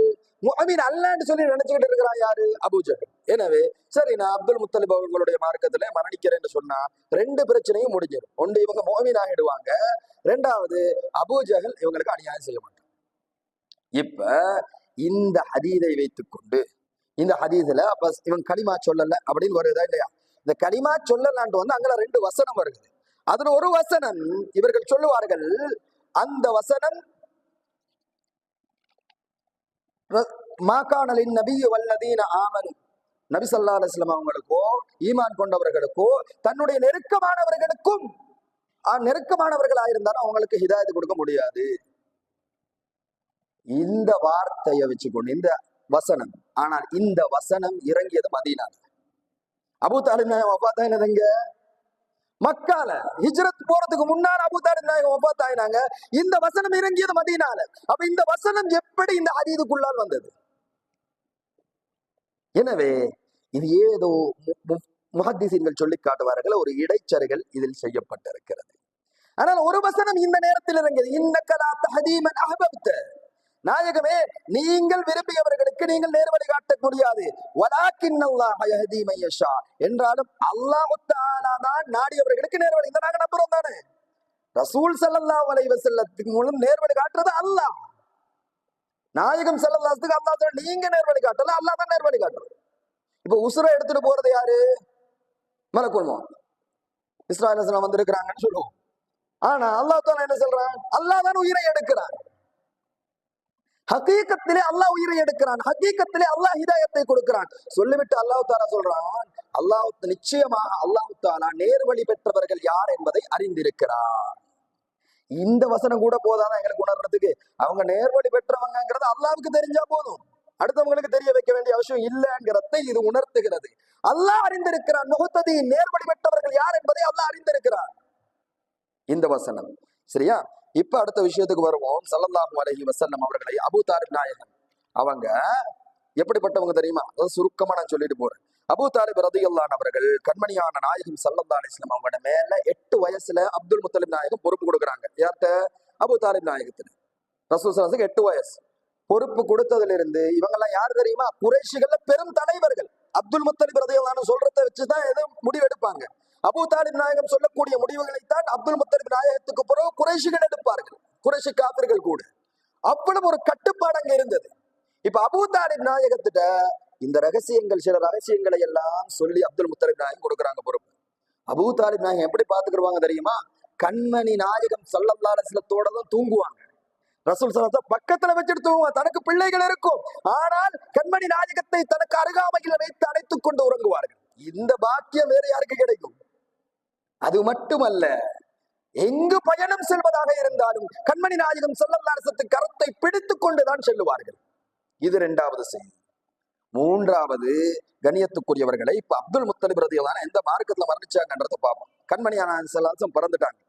முஃமின் அல்லன்னு சொல்லி நினைச்சுக்கிட்டு இருக்கிறான் யாரு? அபூ ஜஹல். எனவே சரி, நான் அப்துல் முத்தலிப் அவர்களுடைய மார்க்கத்துல மரணிக்கிறேன்னு சொன்னா 2 பிரச்சனையும் முடிஞ்சிடும். ஒன்று, இவங்க முஃமின் ஆகிடுவாங்க. 2வது, அபூ ஜஹல் இவங்களுக்கு அநியாயம் செய்ய மாட்டாங்க. இப்ப இந்த ஹதீஸை வைத்துக்கொண்டு, இந்த ஹதீஸ்ல அப்ப இவன் கலிமா சொல்லல அப்படின்னு வருதா இல்லையா? இந்த கலிமா சொல்லலான்ட்டு வந்து அங்க 2 வசனம் வருது. அதுல ஒரு வசனம் இவர்கள் சொல்லுவார்கள், அந்த வசனம் மாகாணலின் நபி வல்லதீன ஆமனு, நபி ஸல்லல்லாஹு அலைஹி வஸல்லம் அவங்களுக்கோ ஈமான் கொண்டவர்களுக்கோ தன்னுடைய நெருக்கமானவர்களுக்கும் நெருக்கமானவர்களா இருந்தாலும் அவங்களுக்கு ஹிதாயத் கொடுக்க முடியாது. இந்த வார்த்தையை வச்சுக்கொண்டு, இந்த வசனம். ஆனால் இந்த வசனம் இறங்கியது மதீனால. அபூ தாலிப் நாயகம் வஃபாத் ஆனதுங்க மக்கால. ஹிஜ்ரத் போறதுக்கு முன்னால் அபூ தாலிப் நாயகம் வஃபாத் ஆயினாங்க. இந்த வசனம் இறங்கியது மதீனால. அப்ப இந்த வசனம் எப்படி இந்த ஹதீதுக்குள்ளால் வந்தது? எனவே இது ஏதோ முஹத்திஸீன்கள் சொல்லி காட்டுவார்கள், ஒரு இடைச்சறுகள் இதில் செய்யப்பட்டிருக்கிறது. ஆனால் ஒரு வசனம் இந்த நேரத்தில் இறங்கியது, இன்னக லா தஹ்தீ மன் அஹ்பப்த, நாயகமே நீங்கள் விரும்பியவர்களுக்கு நீங்கள் நேர்வழி காட்ட முடியாது, வலாக்கின்னல்லாஹ யஹ்தீ மன் யஷா, என்றாலும் அல்லாஹ் தஆலா தான் நாடியவர்களுக்கு நேர்வழி. இதை நாங்க நம்புறோம் தானே? ரசூல் ஸல்லல்லாஹு அலைஹி வஸல்லத்தின் மூலம் நேர்வழி காட்டுறது அல்லாஹ். நாயகம் ஸல்லல்லாஹு அலைஹி வஸல்லம் அல்லாஹ் நீங்க நேர்வழி காட்டல, அல்லாஹ் தான் நேர்வழி காட்டுறது. இப்ப உசுரை எடுத்துட்டு போறது யாரு? மலக்குல் மௌத். இஸ்ராயீல் அலைஹிஸ்ஸலாம் வந்திருக்கிறாங்கன்னு சொல்லுவோம். ஆனா அல்லாஹ் தஆலா என்ன சொல்றான்? அல்லாஹ் தான் உயிரை எடுக்கிறான். ஹகீகத்திலே அல்லாஹ் உயிரை எடுக்கிறான், ஹகீகத்திலே அல்லாஹ் ஹிதாயத்தை கொடுக்கிறான். சொல்லிவிட்டு அல்லாஹ் தஆலா சொல்றான், அல்லாஹ் நிச்சயமாக அல்லாஹ் தஆலா நேர்வழி பெற்றவர்கள் யார் என்பதை அறிந்திருக்கிறார். இந்த வசனம் கூட போதாதான் எங்களுக்கு உணர்றதுக்கு? அவங்க நேர்வழி பெற்றவங்கிறது அல்லாஹ்வுக்கு தெரிஞ்சா போதும், அடுத்தவங்களுக்கு தெரிய வைக்க வேண்டிய அவசியம் இல்லைங்கிறதை இது உணர்த்துகிறது. அல்லாஹ் அறிந்திருக்கிறான், முஹ்ததி நேர்வழி பெற்றவர்கள் யார் என்பதை அல்லாஹ் அறிந்திருக்கிறான். இந்த வசனம் சரியா? இப்ப அடுத்த விஷயத்துக்கு வருவோம். ஸல்லல்லாஹு அலைஹி வஸல்லம் அவர்களை அபூ தாலிப் நாயகம் அவங்க எப்படிப்பட்டவங்க தெரியுமா? அதாவது சுருக்கமா நான் சொல்லிட்டு போறேன். அபூ தாலிப் ரலியல்லாஹு அன்ஹு அவர்கள் கண்மணியான நாயகம் ஸல்லல்லாஹு அலைஹி வஸல்லம் அவங்களோட மேல 8 வயசுல அப்துல் முத்தலிப் நாயகம் பொறுப்பு கொடுக்குறாங்க. யார்கிட்ட? அபூ தாலிப் நாயகத்துல. ரசூல் ஸல்லல்லாஹு அலைஹி 8 வயசு பொறுப்பு கொடுத்ததுல இருந்து இவங்க எல்லாம் யாரு தெரியுமா? குறைஷிகள்ல பெரும் தலைவர்கள். அப்துல் முத்தலிப் ரலியல்லாஹு அன்ஹு சொல்றதை வச்சுதான் எதுவும் முடிவெடுப்பாங்க. அபூ தாலிப் நாயகம் சொல்லக்கூடிய முடிவுகளைத்தான் அப்துல் முத்தலிப் நாயகத்துக்கு பிறகு குறைஷிகள் எடுப்பார்கள், குறைஷி காபிர்கள் கூட. அவ்வளவு ஒரு கட்டுப்பாடு அங்க இருந்தது. இப்ப அபூ தாலிப் நாயகத்திட்ட இந்த ரகசியங்கள், சில ரகசியங்களை எல்லாம் சொல்லி அப்துல் முத்தலிப் நாயகம் கொடுக்குறாங்க பொறுப்பு. அபூ தாலிப் நாயகம் எப்படி பாத்துக்கிடுவாங்க தெரியுமா? கண்மணி நாயகம் ஸல்லல்லாஹு அலைஹி வஸல்லத்தோட தான் தூங்குவாங்க. ரசூல் ஸல்லல்லாஹு அலைஹி வஸல்லம் பக்கத்துல வச்சுட்டு தூங்குவாங்க. தனக்கு பிள்ளைகள் இருக்கும், ஆனால் கண்மணி நாயகத்தை தனக்கு அருகாமையில் வைத்து அணைத்துக் கொண்டு உறங்குவார்கள். இந்த பாக்கியம் வேற யாருக்கு கிடைக்கும்? அது மட்டுமல்ல, எங்கு பயணம் செல்வதாக இருந்தாலும் கண்மணி நாயகம் ஸல்லல்லாஹு அலைஹி வஸல்லம் கரத்தை பிடித்துக் கொண்டுதான் செல்லுவார்கள். இது 2வது செய்தி. 3வது, கண்ணியத்துக்குரியவர்களை, இப்ப அப்துல் முத்தலிப் ரலியல்லாஹு அன்ஹு எந்த மார்க்கத்துல மரணிச்சாங்கன்றத பார்ப்போம். கண்மணி நாயகம் ஸல்லல்லாஹு அலைஹி வஸல்லம் பிறந்துட்டாங்க,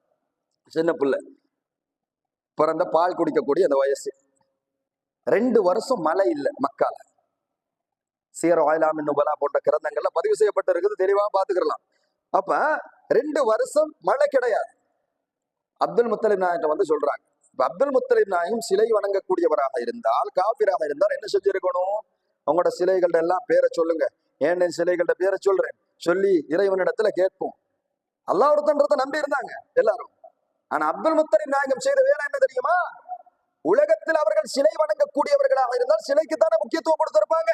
சின்ன பிள்ளை, பிறந்த பால் குடிக்கக்கூடிய அந்த வயசு. 2 வருஷம் மழை இல்லை மக்கால. சீர ஆயிலாமின் நுபலா போன்ற கிரந்தங்கள்ல பதிவு செய்யப்பட்டு இருக்குது, தெளிவா பாத்துக்கலாம். அப்ப 2 வருஷம் மழை கிடையாது. அப்துல் முத்தலிப் நாயகம் வந்து சொல்றாங்க, இப்ப அப்துல் முத்தலிப் நாயகம் சிலை வணங்கக்கூடியவராக இருந்தால், காபிராக இருந்தால் என்ன செஞ்சிருக்கணும்? அவங்களோட சிலைகள எல்லாம் பேரை சொல்லுங்க, ஏன் சிலைகள பேரை சொல்றேன் சொல்லி இறைவனிடத்துல கேட்போம். அல்லாஹ் ஒருத்தன்றதை நம்பி இருந்தாங்க எல்லாரும். ஆனா அப்துல் முத்தலிப் நாயகம் செய்த வேலை என்ன தெரியுமா? உலகத்தில் அவர்கள் சிலை வணங்கக்கூடியவர்களாக இருந்தால் சிலைக்கு தானே முக்கியத்துவம் கொடுத்திருப்பாங்க.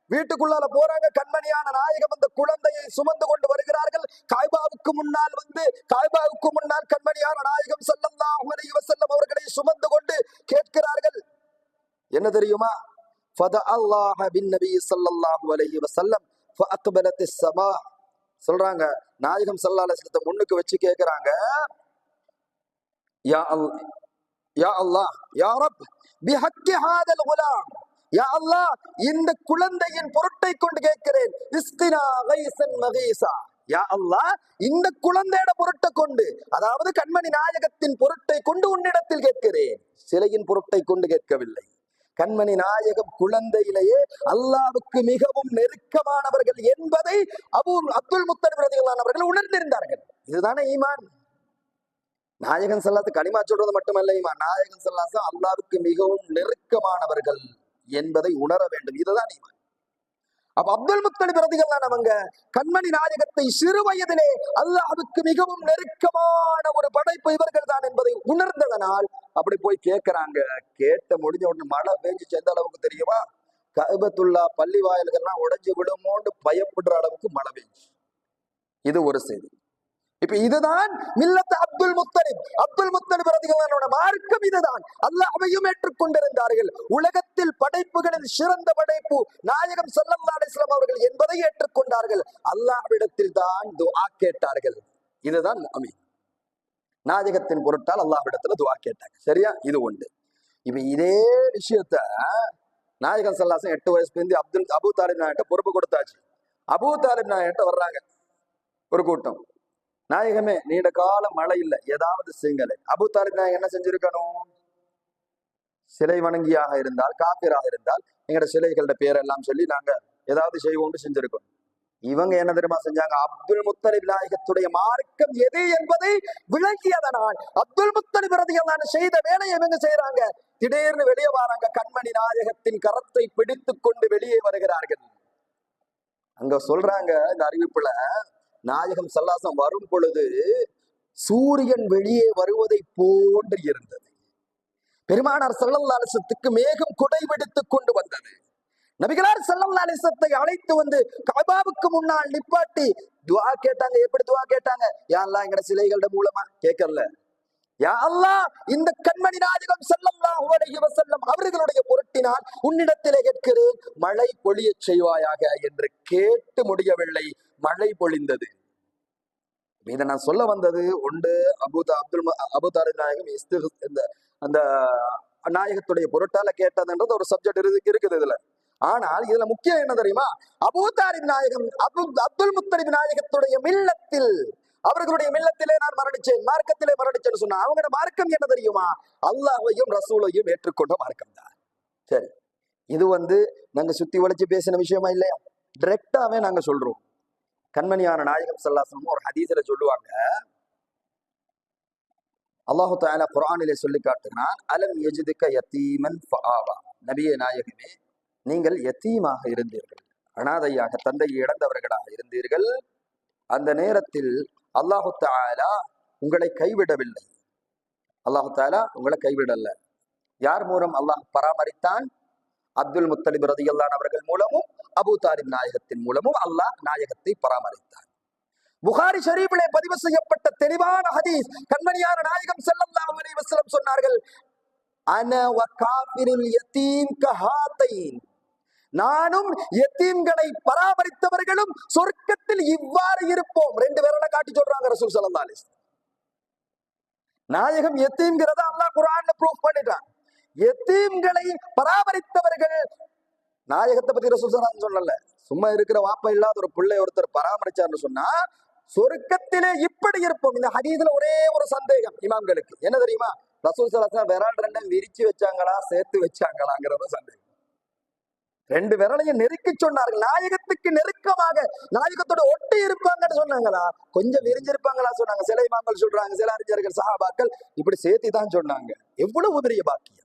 வீட்டுக்குள்ளால போறாங்க, கண்மணியான நாயகம் அந்த குழந்தையை சுமந்து கொண்டு வருகிறார்கள். காய்பாவுக்கு முன்னால் கண்மணியான நாயகம் ஸல்லல்லாஹு அலைஹி வஸல்லம் அவர்களை சுமந்து கொண்டு கேட்கிறார்கள், என்ன தெரியுமா? ஃபதஅல்லாஹ பின்னபி ஸல்லல்லாஹு அலைஹி வஸல்லம் ஃபஅக்பலத்திஸ் ஸமா. சொல்றாங்க, நாயகம் ஸல்லல்லாஹு அலைஹி வஸல்லம் முன்னுக்கு வச்சு கேட்கிறாங்க, யா அல்லாஹ் யா ரப் பிஹக்கி ஹாதல் குலாம், யா அல்லாஹ் இந்த குழந்தையின் பொருட்டை கொண்டு கேட்கிறேன், இஸ்கினா கைஸன் மகீஸா, யா அல்லாஹ் இந்த குழந்தையோட பொருட்டை கொண்டு, அதாவது கண்மணி நாயகத்தின் பொருட்டை கொண்டு உன்னிடத்தில் கேட்கிறேன், சிலையின் பொருட்டை கொண்டு கேட்கவில்லை. கண்மணி நாயகம் குழந்தையிலேயே அல்லாஹ்வுக்கு மிகவும் நெருக்கமானவர்கள் என்பதை அப்துல் முத்தலிப் ரலியல்லாஹு அவர்கள் உணர்ந்திருந்தார்கள். இதுதானே ஈமான். நாயகன் ஸல்லல்லாஹு கலிமா சொல்றது மட்டுமல்ல ஈமான். நாயகன் ஸல்லல்லாஹு அல்லாஹ்வுக்கு மிகவும் நெருக்கமானவர்கள் என்பதை உணர வேண்டும். இதுதான் ஈமான். அப்ப அப்துல் முத்தலிப் ரலியல்லாஹு அவங்க கண்மணி நாயகத்தை சிறு வயதிலே அல்லாஹ்வுக்கு மிகவும் நெருக்கமான ஒரு படைப்பு இவர்கள் தான் என்பதை உணர்ந்ததனால் அப்படி போய் கேட்கிறாங்க. கேட்ட முடிஞ்ச உடனே மழை பெஞ்சிச்சு. எந்த அளவுக்கு தெரியுமா? கஅபத்துல்லா பள்ளி வாயில்கள்லாம் உடைஞ்சு விடுமோன்னு பயப்படுற அளவுக்கு மழை பெஞ்சிச்சு. இது ஒரு செய்தி. இப்ப இதுதான் மில்லத் அப்துல் முத்தலிப் ரலியல்லாஹு மார்க்கம். இதுதான். அல்லாஹ்வையும் ஏற்றுக்கொண்டிருந்தார்கள். உலகத்தில் படைப்புகளில் சிறந்த படைப்பு நாயகம் ஸல்லல்லாஹு அலைஹி வஸல்லம் அவர்கள் என்பதை ஏற்றுக்கொண்டார்கள். அல்லாஹ்விடத்தில் தான் துஆ கேட்டார்கள். இதுதான் முஃமின். நாயகத்தின் பொருட்டால் அல்லாஹ்விடத்துல துஆ கேட்டாங்க. சரியா? இது ஒன்று. இப்ப இதே விஷயத்த நாயகம் சல்லாசம் 8 வயசு பிந்தி அபூ தாலிப் நாயகிட்ட பொறுப்பு கொடுத்தாச்சு. அபூ தாலிப் நாயகிட்ட வர்றாங்க ஒரு கூட்டம். நாயகமே, நீண்ட காலம் மழை இல்லை, ஏதாவது செய்யுங்களே. அபூ தாலிப் நாயகம் என்ன செஞ்சிருக்கணும்? சிலை வணங்கியாக இருந்தால், காபிராக இருந்தால், எங்களோட சிலைகளோட பேரெல்லாம் சொல்லி நாங்க ஏதாவது செய்வோம்னு செஞ்சிருக்கோம். இவங்க என்ன தெரியுமா செஞ்சாங்க? அப்துல் முத்தலிப் நாயகத்துடைய மார்க்கம் எது என்பதை விளங்கியதனால் அப்துல் முத்தலிப் ரலியல்லாஹு அன்ஹு செய்த வேலையை இவங்க செய்யறாங்க. திடீர்னு வெளியே வராங்க. கண்மணி நாயகத்தின் கரத்தை பிடித்து கொண்டு வெளியே வருகிறார்கள். அங்க சொல்றாங்க இந்த அறிவிப்புல, நாயகம் ஸல்லல்லாஹு வரும் பொழுது சூரியன் வெளியே வருவதை போன்று இருந்தது. பெருமானார் ஸல்லல்லாஹு அலைஹி வஸல்லத்துக்கு மேகம் குடை பிடித்து கொண்டு வந்தது. நபிகளார் ஸல்லல்லாஹு அலைஹி வஸல்லத்தை அழைத்து வந்து கஅபாவுக்கு முன்னால் நிப்பாட்டி துஆ கேட்டாங்க. எப்படி துஆ கேட்டாங்க? யா அல்லாஹ், எங்கட சிலைகளோட மூலமா கேட்கல, யா அல்லாஹ், இந்த கண்மணி நாயகம் ஸல்லல்லாஹு அலைஹி வஸல்லம் அவர்களுடைய பொருட்டினால் உன்னிடத்திலே கேட்கிறேன், மழை பொழிய செய்வாயாக என்று கேட்டு முடியவில்லை, மழை பொழிந்தது. இதை நான் சொல்ல வந்தது ஒன்று, அபூ தாலிப் நாயகம் அந்த நாயகத்துடைய பொருட்டால கேட்டதுன்றது ஒரு சப்ஜெக்ட் இருக்குது இதுல. ஆனால் இதுல முக்கியம் என்ன தெரியுமா? அபூ தாலிப் நாயகம் அப்துல் முத்தலிப் நாயகத்துடைய மில்லத்தில், அவர்களுடைய மில்லத்திலே நான் மரணிச்சேன், மார்க்கத்திலே மரணிச்சேன்னு சொன்னா, அவங்களோட மார்க்கம் என்ன தெரியுமா? அல்லாஹ்வையும் ரசூலையும் ஏற்றுக்கொண்ட மார்க்கம் தான். சரி, இது நாங்க சுத்தி வளைச்சு பேசின விஷயமா இல்லையா? டைரக்டாவே நாங்க சொல்றோம். கண்மணியான நாயகம் ஸல்லல்லாஹு அலைஹி வஸல்லம் ஒரு ஹதீஸ்ல சொல்லுவாங்க, அல்லாஹு தஆலா குர்ஆனிலே சொல்லி காட்டுகிறான், அலம் யஜிதுக யதீமன் ஃபஆவா. நபியே நாயகமே, நீங்கள் யதீமாக இருந்தீர்கள், அனாதையாக, தந்தையை இழந்தவர்களாக இருந்தீர்கள். அந்த நேரத்தில் அல்லாஹு தஆலா உங்களை கைவிடவில்லை. அல்லாஹு தஆலா உங்களை கைவிடல. யார் மூலம் அல்லாஹ் பராமரித்தான்? அப்துல் முத்தலிப் ரலியல்லாஹு அன்ஹு அவர்கள் மூலமும் அபூ தாலிப் நாயகத்தின் மூலமும் அல்லாஹ் நாயகத்தை பராமரித்தான். புகாரி ஷரீஃபிலே பதிவு செய்யப்பட்ட தெளிவான ஹதீஸ். கண்மணியான நாயகம் ஸல்லல்லாஹு அலைஹி வஸல்லம் சொன்னார்கள், அன வ காஃபிருல் யதீம் கஹாதைன். நானும் யதீம்களை பராமரித்தவர்களும் சொர்க்கத்தில் இவ்வாறு இருப்போம். 2 விரலை காட்டி சொல்றாங்க ரசூல் ஸல்லல்லாஹு அலைஹி வஸல்லம். நாயகம் யதீம்ங்கிறத அல்லாஹ் குர்ஆன்ல ப்ரூஃப் பண்ணிட்டான். யதீம்களை பராமரித்தவர்கள், நாயகத்தை பத்தி ரசூல் ஸல்லல்லாஹு அலைஹி வஸல்லம் சொல்லல, சும்மா இருக்கிற வாப்பா இல்லாத ஒரு பிள்ளை ஒருத்தர் பராமரிச்சார்னு சொன்னா சொர்க்கத்திலே இப்படி இருப்போம். இந்த ஹதீஸ்ல ஒரே ஒரு சந்தேகம் இமாம்களுக்கு, என்ன தெரியுமா? ரசூல் ஸல்லல்லாஹு அலைஹி வஸல்லம் விரல் 2 விரிச்சு வச்சாங்களா, சேர்த்து வச்சாங்களாங்கிறத சந்தேகம். 2 விரலையும் நெருக்கி சொன்னார்கள். நாயகத்துக்கு நெருக்கமாக நாயகத்தோட ஒட்டி இருப்பாங்கன்னு சொன்னாங்களா, கொஞ்சம் விரிஞ்சிருப்பாங்களா சொன்னாங்க. சில இமாம்கள் சொல்றாங்க, சில அறிஞர்கள் சஹாபாக்கள் இப்படி சேர்த்து தான் சொன்னாங்க. எவ்வளவு உதரிய பாக்கியம்!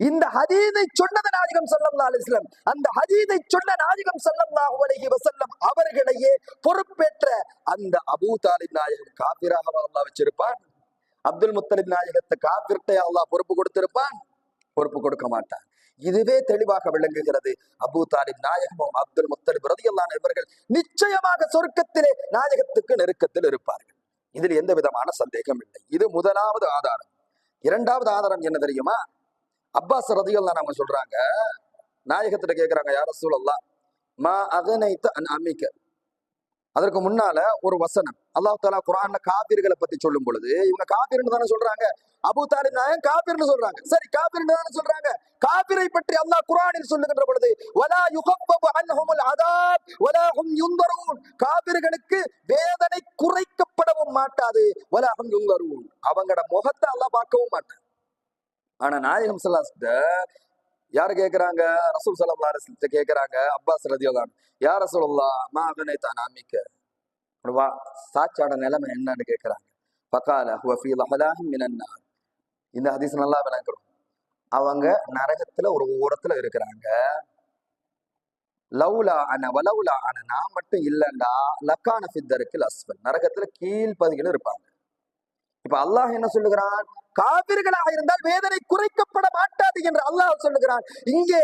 இந்த ஹதீஸை சொன்னது நாயகம் ஸல்லல்லாஹு அலைஹி வஸல்லம். அந்த ஹதீஸை சொன்ன நாயகம் ஸல்லல்லாஹு அலைஹி வஸல்லம் அவர்களையே பொறுப்பேற்ற அந்த அபூ தாலிப் நாயகம் காபிராக அல்லாஹ் வச்சிருப்பான். அப்துல் முத்தலிப் நாயகத்தை காபிர்ட்டை அல்லாஹ் பொறுப்பு கொடுத்திருப்பான்? பொறுப்பு கொடுக்க மாட்டான். இதுவே தெளிவாக விளங்குகிறது. அபூ தாலிப் நாயகமும் அப்துல் முத்தலிப் ரலியல்லாஹு அன்ஹு இவர்கள் நிச்சயமாக சொர்க்கத்திலே நாயகத்துக்கு நெருக்கத்தில் இருப்பார்கள். இதில் எந்த விதமான சந்தேகம் இல்லை. இது முதலாவது ஆதாரம். இரண்டாவது ஆதாரம் என்ன தெரியுமா? அப்பாஸ் ரலியல்லாஹு அன்ஹு சொல்றாங்க, நாயகத்திட்ட கேட்கிறாங்க, யா ரசூலல்லாஹ், மா அகனைத அன் அம்மிக. அதற்கு முன்னால ஒரு வசனம் அல்லாஹ் தஆலா குர்ஆன்ல காபிர்களை பத்தி சொல்லும் பொழுது, இவங்க காபிர்னு தானே சொல்றாங்க, அபூ தாலிப் நாயகம் காபிர்னு சொல்றாங்க. சரி, காபிர்னு தானே சொல்றாங்க. காபிரை பற்றி அல்லாஹ் குர்ஆனில் சொல்லுகின்ற பொழுது, வலா யுகஃபஃபு அன்ஹுமுல் அதாப் வலா ஹும் யுன்தரூன். காபிர்களுக்கு வேதனை குறைக்கப்படவும் மாட்டாது, வலா ஹும் யுன்தரூன். அவங்களோட முகத்தை அல்லாஹ் பார்க்கவும் மாட்டான். ஆனா நாயகம் ஸல்லல்லாஹு அலைஹி வஸல்லம் யாரு கேட்கிறாங்க? ரசூல் ஸல்லல்லாஹு அலைஹி வஸல்லம் கேட்கிறாங்க. அப்பாஸ் ரலியல்லாஹு அன்ஹு, யா ரசூலல்லாஹ், மா அகனைத அன் அம்மிக. சாச்சாட நிலைமை என்னன்னு கேட்கிறாங்க. ஃபகால ஹுவ ஃபீ லஹலாஹின் மினன் நார். இந்த ஹதீஸ் நல்லா விளங்குறோம். அவங்க நரகத்துல ஒரு ஓரத்துல இருக்கிறாங்க. லவ்லா அன வலவ்லா அன, நான் மட்டும் இல்லண்டா, லக்கான ஃபித்தருக்கில் அஸ்வல், நரகத்துல கீழ் பகுதியில் இருப்பாங்க. இப்ப அல்லாஹ் என்ன சொல்லுகிறான்? காபிர்களாக இருந்தால் வேதனை குறைக்கப்பட மாட்டாது என்று அல்லாஹ் சொல்லுகிறான். இங்கே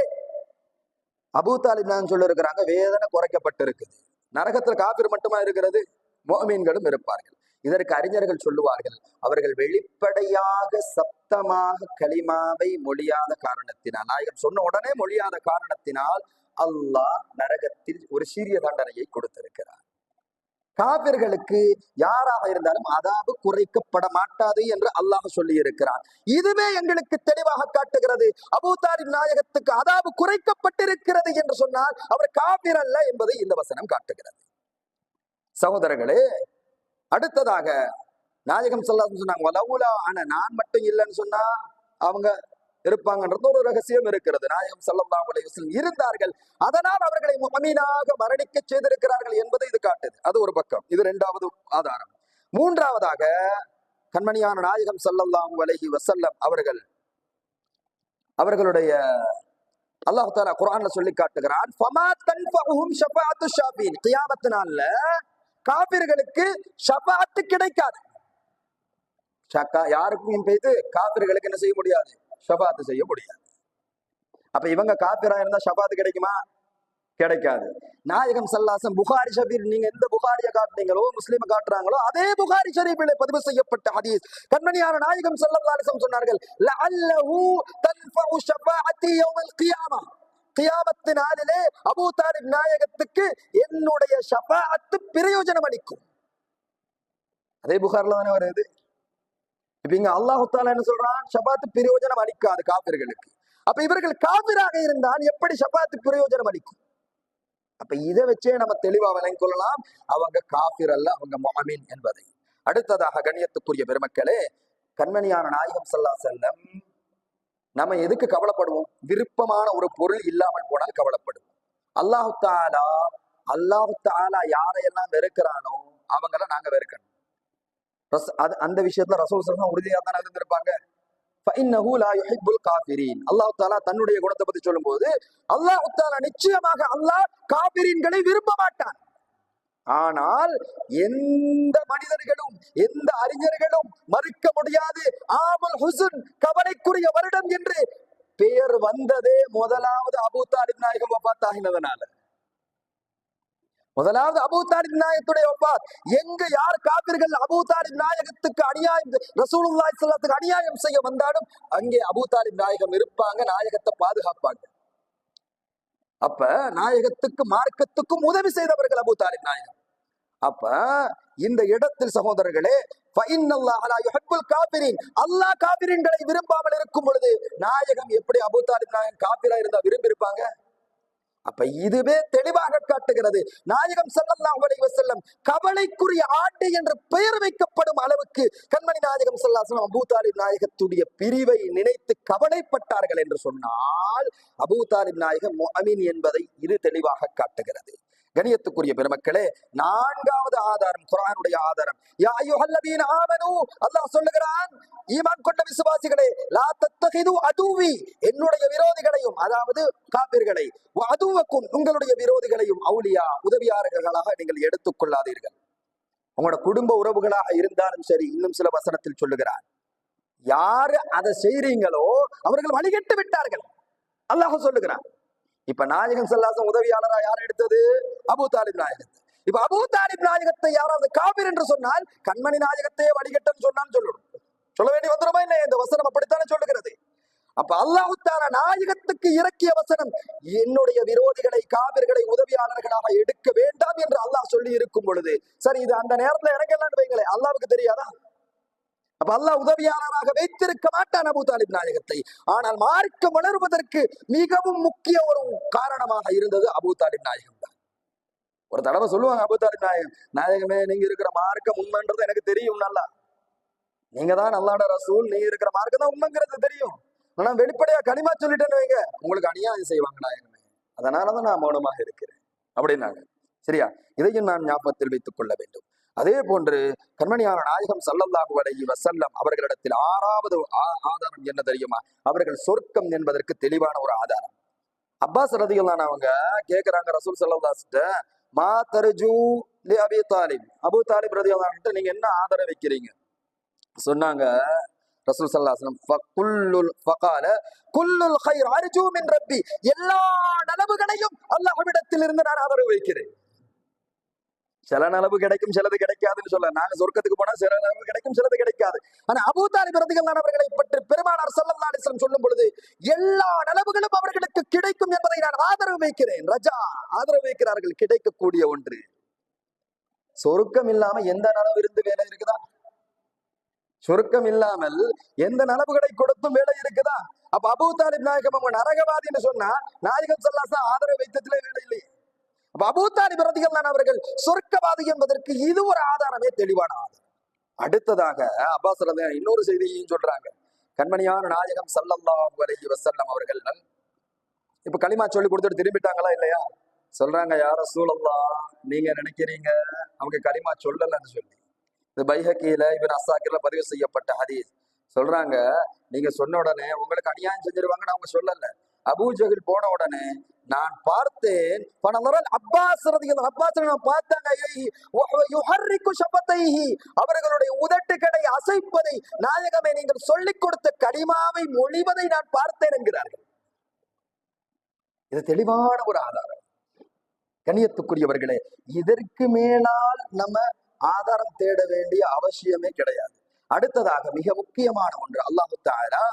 அபூ தாலிப் நாயகம் சொல்ல இருக்கிறாங்க, வேதனை குறைக்கப்பட்டிருக்குது. நரகத்துல காபிர் மட்டுமா இருக்கிறது? முஃமின்களும் இருப்பார்கள். இதற்கு அறிஞர்கள் சொல்லுவார்கள், அவர்கள் வெளிப்படையாக சப்தமாக கலிமாவை மொழியாத காரணத்தினால், நாயகம் சொன்ன உடனே மொழியாத காரணத்தினால் அல்லாஹ் நரகத்தில் ஒரு சிறிய தண்டனையை கொடுத்திருக்கிறார். காபிர்களுக்கு யாராக இருந்தாலும் அதாபு குறைக்கப்பட மாட்டாது என்று அல்லாஹ் சொல்லி இருக்கிறார். இதுவே எங்களுக்கு தெளிவாக காட்டுகிறது அபூ தாலிப் நாயகத்துக்கு அதாபு குறைக்கப்பட்டிருக்கிறது என்று சொன்னால் அவர் காபிர் அல்ல என்பதை இந்த வசனம் காட்டுகிறது. சகோதரர்களே, அடுத்ததாக நாயகம் ஸல்லல்லாஹு சொன்னாங்க, வலவுலா அன, நான் மட்டும் இல்லைன்னு சொன்னா அவங்க இருப்பாங்கன்றது ஒரு ரகசியம் இருக்கிறது. நாயகம் ஸல்லல்லாஹு அலைஹி வஸல்லம் இருந்தார்கள், அதனால் அவர்களை முஃமினாக மரணிக்க செய்திருக்கிறார்கள் என்பதை இது காட்டுது. அது ஒரு பக்கம். இது இரண்டாவது ஆதாரம். மூன்றாவதாக கண்மணியான நாயகம் ஸல்லல்லாஹு அலைஹி வஸல்லம் அவர்களுடைய அல்லாஹ் தஆலா குர்ஆன்ல சொல்லி காட்டுகிறான், ஃபமா தன்ஃபஉஹும் ஷஃபாஅத்து ஷாஃபின், கியாமத் நாள்ல காபிர்களுக்கு ஷஃபாஅத் கிடைக்காது. யாருக்கும் போயிட்டு காபிர்களுக்கு என்ன செய்ய முடியாது? ஷஃபாஅத் செய்ய முடியாது. அப்ப இவங்க காபிரா இருந்தா ஷஃபாஅத் கிடைக்குமா? கிடைக்காது. நாயகம் ஸல்லல்லாஹு அலைஹி வஸல்லம் புகாரி ஷரீஃப், நீங்க எந்த புகாரியை காட்டுறீங்களோ முஸ்லிம காட்டுறாங்களோ அதே புகாரி ஷரீஃபிலே பதிவு செய்யப்பட்ட ஹதீஸ். கண்மணியான நாயகம் ஸல்லல்லாஹு அலைஹி வஸல்லம் சொன்னார்கள், லஅல்லஹு தன்ஃபஉ ஷஃபாஅத்தி யௌமல் கியாமா, கியாமத் நாளிலே அபூ தாலிப் நாயகத்துக்கு என்னுடைய ஷஃபாஅத் பிரயோஜனம் அளிக்கும். அதே புகார்ல தானே வருது. இப்ப இங்க அல்லாஹ் தஆலா என்ன சொல்றான்? ஷஃபாஅத் பிரயோஜனம் அளிக்காது காபிர்களுக்கு. அப்ப இவர்கள் காபிராக இருந்தால் எப்படி ஷஃபாஅத் பிரயோஜனம் அளிக்கும்? அப்ப இதை வச்சே நம்ம தெளிவா விளங்கிக் கொள்ளலாம், அவங்க காபிர் அல்ல, அவங்க முஃமின் என்பதை. அடுத்ததாக கண்ணியத்துக்குரிய பெருமக்களே, கண்மணியான நாயகம் ஸல்லல்லாஹு அலைஹி வஸல்லம் நம்ம எதுக்கு கவலைப்படுவோம்? விருப்பமான ஒரு பொருள் இல்லாமல் போனால் கவலைப்படுவோம். அல்லாஹ் தஆலா யாரையெல்லாம் வெறுக்கிறானோ அவங்கள நாங்க வெறுக்கணும். அந்த விஷயத்துல ரசூல் ஸல்லல்லாஹு அலைஹி வஸல்லம் உறுதியா தான் இருந்திருப்பாங்க. ஃபஇன்னஹு லா யுஹிப்புல் காஃபிரீன், அல்லாஹ் தஆலா தன்னுடைய குணத்தை பத்தி சொல்லும்போது அல்லாஹ் தஆலா நிச்சயமாக அல்லாஹ் காபிரீன்களை விரும்ப மாட்டான். ஆனால் எந்த மனிதர்களும் எந்த அறிஞர்களும் மறுக்க முடியாது, ஆமுல் ஹுஸ்ன், கவலைக்குரிய வருடம் என்று பெயர் வந்ததே முதலாவது அபூ தாலிப் நாயகம் வஃபாத் ஆகினதனால. முதலாவது அபூ தாலிப் நாயகத்துடைய வஃபாத். எங்க யார் காபிர்கள் அபூ தாலிப் நாயகத்துக்கு அநியாயம், ரசூலுல்லாஹி ஸல்லல்லாஹு அலைஹி வஸல்லம் அநியாயம் செய்ய வந்தாலும் அங்கே அபூ தாலிப் நாயகம் இருப்பாங்க, நாயகத்தை பாதுகாப்பாங்க. அப்ப நாயகத்துக்கு மார்க்கத்துக்கும் உதவி செய்தவர்கள் அபூ தாலிப் நாயகம். அப்ப இந்த இடத்தில் சகோதரர்களே, ஃபஇன்னல்லாஹ லா யுஹிப்புல் காஃபிரீன், அல்லாஹ் காபிரீன்களை விரும்பாமல் இருக்கும் பொழுது நாயகம் எப்படி அபூ தாலிப் நாயகம் காபிரா இருந்தா விரும்பி இருப்பாங்க? அப்ப இதுவே தெளிவாக காட்டுகிறது நாயகம் ஸல்லல்லாஹு அலைஹி வஸல்லம் கவலைக்குரிய ஆண்டு என்று பெயர் வைக்கப்படும் அளவுக்கு கண்மணி நாயகம் ஸல்லல்லாஹு அலைஹி வஸல்லம் அபூ தாலிப் நாயகத்துடைய பிரிவை நினைத்து கவலைப்பட்டார்கள் என்று சொன்னால் அபூ தாலிப் நாயகம் முஃமின் என்பதை இது தெளிவாக காட்டுகிறது. கணியத்துக்குரிய பெருமக்களே, நான்காவது ஆதாரம் குர்ஆனுடைய ஆதாரம். யா அய்யுஹல்லதீன ஆமனூ, அல்லாஹ் சொல்லுகிறான், ஈமான் கொண்ட விசுவாசிகளே, லா தத்தகிது அதுவி, என்னுடைய விரோதிகளையும், அதாவது காபிர்களை, வ அதுவக்கும், உங்களுடைய விரோதிகளையும், அவுலியா, உதவியாளர்களாக நீங்கள் எடுத்துக் கொள்ளாதீர்கள். உங்களோட குடும்ப உறவுகளாக இருந்தாலும் சரி. இன்னும் சில வசனத்தில் சொல்லுகிறார், யாரு அதை செய்றீங்களோ அவர்கள் வழிகட்டு விட்டார்கள் அல்லாஹ் சொல்லுகிறான். இப்ப நாயகம் ஸல்லல்லாஹு அலைஹி வஸல்லம் உதவியாளரா யார் எடுத்தது? அபூ தாலிப் நாயகத்தை. இப்ப அபூ தாலிப் நாயகத்தை யாராவது காபிர் என்று சொன்னால் கண்மணி நாயகத்தையே வழிகட்டம் சொன்னான்னு சொல்லணும். சொல்ல வேண்டிய வந்துருமா இல்லை? இந்த வசனம் அப்படித்தானே சொல்லுகிறது. அப்ப அல்லாஹ் தஆலா நாயகத்துக்கு இறக்கிய வசனம், என்னுடைய விரோதிகளை காபிர்களை உதவியாளர்களாக எடுக்க வேண்டாம் என்று அல்லாஹ் சொல்லி இருக்கும் பொழுது, சரி இது அந்த நேரத்துல இறங்கலாம் வைங்களே, அல்லாஹ்வுக்கு தெரியாதா? அப்ப அல்லாஹ் உதவியாளராக வைத்திருக்க மாட்டான் அபூ தாலிப் நாயகத்தை. ஆனால் மார்க்கம் வளர்வதற்கு மிகவும் முக்கிய ஒரு காரணமாக இருந்தது அபூ தாலிப் நாயகம் தான். ஒரு தடவை சொல்லுவாங்க அபூ தாலிப் நாயகமே, நீங்க இருக்கிற மார்க்கம் உண்மைன்றது எனக்கு தெரியும், நல்லா நீங்க தான் அல்லாஹ்வோட ரசூல், நீங்க இருக்கிற மார்க்கம் தான் உண்மைங்கிறது தெரியும். ஆனா வெளிப்படையா களிமா சொல்லிட்டேன்னு வைங்க, உங்களுக்கு அநியாயம் செய்வாங்க நாயகமே, அதனாலதான் நான் மௌனமாக இருக்கிறேன் அப்படின்னாங்க. சரியா? இதையும் நான் ஞாபகத்தில் வைத்துக் கொள்ள வேண்டும். அதே போன்று கண்மணியான நாயகம் ஸல்லல்லாஹு அலைஹி வஸல்லம் அவர்களிடத்தில் ஆறாவது ஆதாரம் என்ன தெரியுமா? அவர்கள் சொர்க்கம் என்பதற்கு தெளிவான ஒரு ஆதாரம். அப்பாஸ் ரலியல்லாஹு அன்ஹு அவங்க கேக்குறாங்க ரசூல் ஸல்லல்லாஹு அலைஹி வஸல்லம், மா தர்ஜூ லி அபீ தாலிப், அபூ தாலிப் ரலியல்லாஹு அன்ஹு நீங்க என்ன ஆதரவு வைக்கிறீங்க? சொன்னாங்க ரசூல் ஸல்லல்லாஹு அலைஹி வஸல்லம், ஃபகால குல்லுல் கைர் அர்ஜூ மின் ரப்பி, எல்லா நலவுகளையும் அல்லாஹ்விடத்தில் இருந்து நான் ஆதரவு வைக்கிறேன். சில நலவு கிடைக்கும், சிலது கிடைக்காதுன்னு சொல்ல. நாங்க சொர்க்கத்துக்கு போனா சில நலவு கிடைக்கும், சிலது கிடைக்காது. ஆனா அபூ தாலிப் ரலியல்லாஹு அன்ஹு அவர்களை பற்றி பெருமானார் ஸல்லல்லாஹு அலைஹி வஸல்லம் சொல்லும் பொழுது எல்லா நலவுகளும் அவர்களுக்கு கிடைக்கும் என்பதை நான் ஆதரவு வைக்கிறேன். ரஜா, ஆதரவு வைக்கிறார்கள், கிடைக்கக்கூடிய ஒன்று. சொருக்கம் இல்லாம எந்த நனவு இருந்து வேலை இருக்குதா? சொருக்கம் இல்லாமல் எந்த நனவுகளை கொடுத்தும் வேலை இருக்குதா? அப்ப அபூ தாலிப் நாயகம் அவங்க நரகவாதின்னு சொன்னா நாயகம் ஸல்லல்லாஹு அலைஹி ஆதரவு வைத்ததிலே வேலை இல்லை. அப்ப அபூ தாலிப் ரலியல்லாஹு அவர்கள் சொர்க்கவாதி என்பதற்கு இது ஒரு ஆதாரமே, தெளிவான ஆதாரம். அடுத்ததாக அப்பாஸ் ரலியல்லாஹு இன்னொரு செய்தியையும் சொல்றாங்க. கண்மணியான நாயகம் ஸல்லல்லாஹு அலைஹி வஸல்லம் அவர்கள் இப்ப களிமா சொல்லி கொடுத்துட்டு திரும்பிட்டாங்களா இல்லையா? சொல்றாங்க, யா ரசூலல்லாஹ், நீங்க நினைக்கிறீங்க அவங்க களிமா சொல்லலன்னு சொல்லி. இது பைஹக்கியில இப்னு அஸ்ஸாக்கிர்ல பதிவு செய்யப்பட்ட ஹதீஸ். சொல்றாங்க, நீங்க சொன்ன உடனே உங்களுக்கு அநியாயம் செஞ்சிருவாங்கன்னு அவங்க சொல்லல. அபூ ஜஹல் போன உடனே நான் பார்த்தேன், அப்பாஸ் ரலியல்லாஹு அப்பாஸ் நான் பார்த்தாங்க, அவர்களுடைய உதட்டுகளை அசைப்பதை, நாயகமே நீங்கள் சொல்லிக் கொடுத்த கலிமாவை மொழிவதை நான் பார்த்தேன் என்கிறார்கள். இது தெளிவான ஒரு ஆதாரம். கண்ணியத்துக்குரியவர்களே, இதற்கு மேலால் நம்ம ஆதாரம் தேட வேண்டிய அவசியமே கிடையாது. அடுத்ததாக மிக முக்கியமான ஒன்று, அல்லாஹ் தஆலா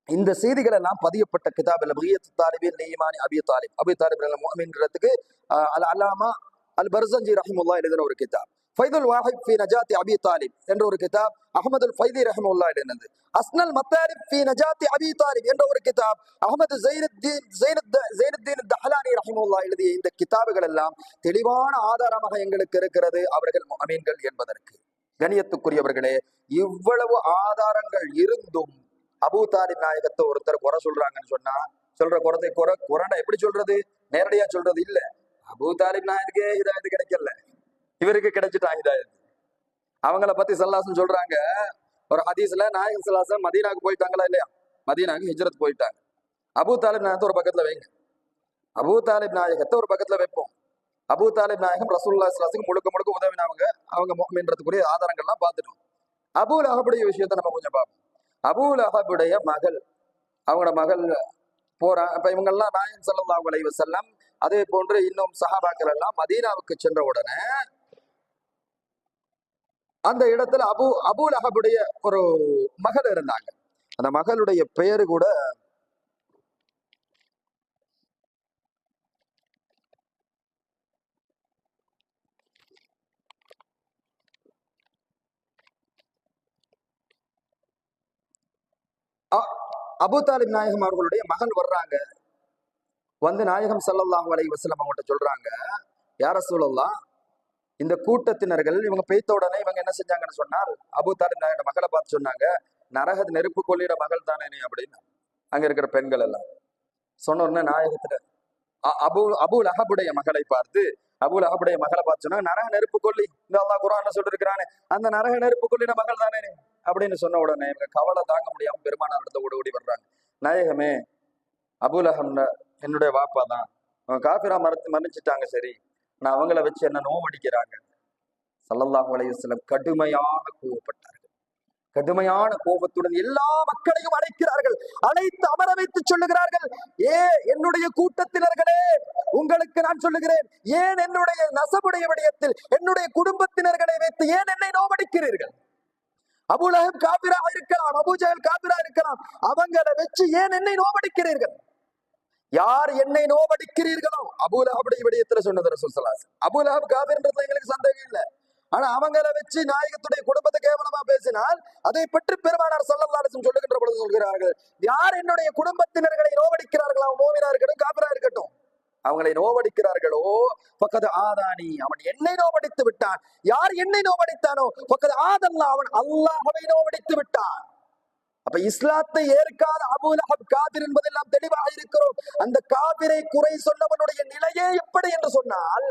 இந்த செய்திகள் எல்லாம் பதியப்பட்ட கிதாபில் பகியத்து தாலிபின் ஈமானி அபி தாலிப், அபி தாலிப் அல் முஃமின்ங்கிறதுக்கு அல் அல்லாமா அல் பர்ஸஞ்சி ரஹிமஹுல்லாஹ் எழுதின ஒரு கிதாப். ஃபைதுல் வாஹித் ஃபி நஜாத்தி அபி தாலிப் என்ற ஒரு கிதாப் அஹ்மது அல் ஃபைதி ரஹிமஹுல்லாஹ் எழுதினது. அஸ்னல் மத்தாலிப் ஃபி நஜாத்தி அபி தாலிப் என்ற ஒரு கிதாப் அஹ்மது ஸைனுத்தீன் தஹலானி ரஹிமஹுல்லாஹ் எழுதிய இந்த கிதாபுகள் எல்லாம் தெளிவான ஆதாரமாக எங்களுக்கு இருக்கிறது அவர்கள் முஃமின்கள் என்பதற்கு. கண்ணியத்துக்குரியவர்களே, இவ்வளவு ஆதாரங்கள் இருந்தும் அபூ தாலிப் நாயகத்தை ஒருத்தர் குறை சொல்றாங்கன்னு சொன்னா, சொல்ற குறைண்டா எப்படி சொல்றது? நேரடியா சொல்றது இல்ல. அபூ தாலிப் நாயகத்துக்கே ஹிதாயத்து கிடைக்கல, இவருக்கு கிடைச்சிட்டா ஹிதாயத். அவங்கள பத்தி ஸல்லல்லாஹு சொல்றாங்க ஒரு ஹதீஸ்ல, நாயகம் ஸல்லல்லாஹு மதீனாவுக்கு போயிட்டாங்களா இல்லையா? மதீனாவுக்கு ஹிஜ்ரத் போயிட்டாங்க. அபூ தாலிப் நாயகத்தை ஒரு பக்கத்துல வைங்க, அபூ தாலிப் நாயகத்தை ஒரு பக்கத்துல வைப்போம். அபூ தாலிப் நாயகம் ரசூலுல்லாஹி ஸல்லல்லாஹு அலைஹி வஸல்லம் முழுக்க உதவினவங்க, அவங்க முஃமின்றதுக்குரிய ஆதாரங்கள்லாம் பார்த்துட்டோம். அபூ லஹபுடைய விஷயத்தை நம்ம கொஞ்சம் பார்ப்போம். அபூ லஹபுடைய மகள், அவங்களோட மகள் போறாங்க. இப்ப இவங்க எல்லாம் நாயகம் ஸல்லல்லாஹு அலைஹி வஸல்லம் அதே போன்று இன்னும் சஹாபாக்கள் எல்லாம் மதீனாவுக்கு சென்ற உடனே அந்த இடத்துல அபூ லஹபுடைய ஒரு மகள் இருந்தாங்க. அந்த மகளுடைய பெயரு கூட அபூ தாலிப் நாயகம் அவர்களுடைய மகள் வர்றாங்க. வந்து நாயகம் ஸல்லல்லாஹு அலைஹி வஸல்லம் அவங்கள்ட்ட சொல்றாங்க, யா ரசூலல்லாஹ், இந்த கூட்டத்தினர்கள் இவங்க பெய்த உடனே இவங்க என்ன செஞ்சாங்கன்னு சொன்னால், அபூ தாலிப் நாயக மகளை பார்த்து சொன்னாங்க, நரக நெருப்பு கொள்ளிட மகள் தானே நீ அப்படின்னு. அங்க இருக்கிற பெண்கள் எல்லாம் சொன்ன உடனே நாயகத்துல அபூ லஹபுடைய மகளை பார்த்து, அபூ லஹபுடைய மகளை பார்த்து சொன்னாங்க, நரக நெருப்பு கொல்லி, இந்த அல்லாஹ் குர்ஆன்ல சொல்லிருக்கிறானே, அந்த நரக நெருப்பு கொள்ளிட மகள் தானே நீ அப்படின்னு சொன்ன உடனே இவங்க கவலை தாங்க முடியாம பெருமானார் இடத்த ஓடி வர்றாங்க. நாயகமே, அபூ லஹப் என்னுடைய வாப்பா தான், அவங்க காஃபிரா மரணிச்சிட்டாங்க, சரி, நான் அவங்கள வச்சு என்ன நோவடிக்கிறாங்க. ஸல்லல்லாஹு அலைஹி வஸல்லம் கடுமையாக கோபப்பட்டார்கள். கடுமையான கோபத்துடன் எல்லா மக்களையும் அழைக்கிறார்கள். அழைத்து அமர வைத்து சொல்லுகிறார்கள், என்னுடைய கூட்டத்தினர்களே, உங்களுக்கு நான் சொல்லுகிறேன், ஏன் என்னுடைய நசபுடைய விடயத்தில் என்னுடைய குடும்பத்தினர்களை வைத்து ஏன் என்னை நோவடிக்கிறீர்கள்? அபூ லஹப் காபிரா இருக்கலாம், அபூ ஜஹல் காபிரா இருக்கலாம், அவங்களை வச்சு ஏன் என்னை நோவடிக்கிறீர்கள்? யார் என்னை நோவடிக்கிறீர்களோ, அபூ லஹபுடைய விடயத்துல சொன்னது ரசூல் ஸல்லல்லாஹு அலைஹி வஸல்லம். அபூ லஹப் காபிர்ன்றதுல எங்களுக்கு சந்தேகம் இல்லை. ஆனா அவங்களை வச்சு நாயகத்துடைய குடும்பத்தை கேவலமா பேசினால் அதை பற்றி பெருமானார் ஸல்லல்லாஹு அலைஹி வஸல்லம் சொல்லுகின்ற பொழுது சொல்கிறார்கள், யார் என்னுடைய குடும்பத்தினர்களை நோவடிக்கிறார்களோ, அவன் மோமினா இருக்கட்டும் காபிரா இருக்கட்டும், அவங்களை நோவடிக்கிறார்களோ, ஃபக்கத் ஆதானி, அவன் என்னை நோவடித்து விட்டான். யார் என்னை நோவடித்தானோ, ஃபக்கத் ஆதல்லாஹ், அவன் அல்லாஹ்வை நோவடித்து விட்டான். அப்ப இஸ்லாத்தை ஏற்காத அபூ லஹப் காபிர் என்பதெல்லாம் தெளிவாக இருக்கிறோம். அந்த காபிரை குறை சொன்னவனுடைய நிலையே எப்படி என்று சொன்னால்,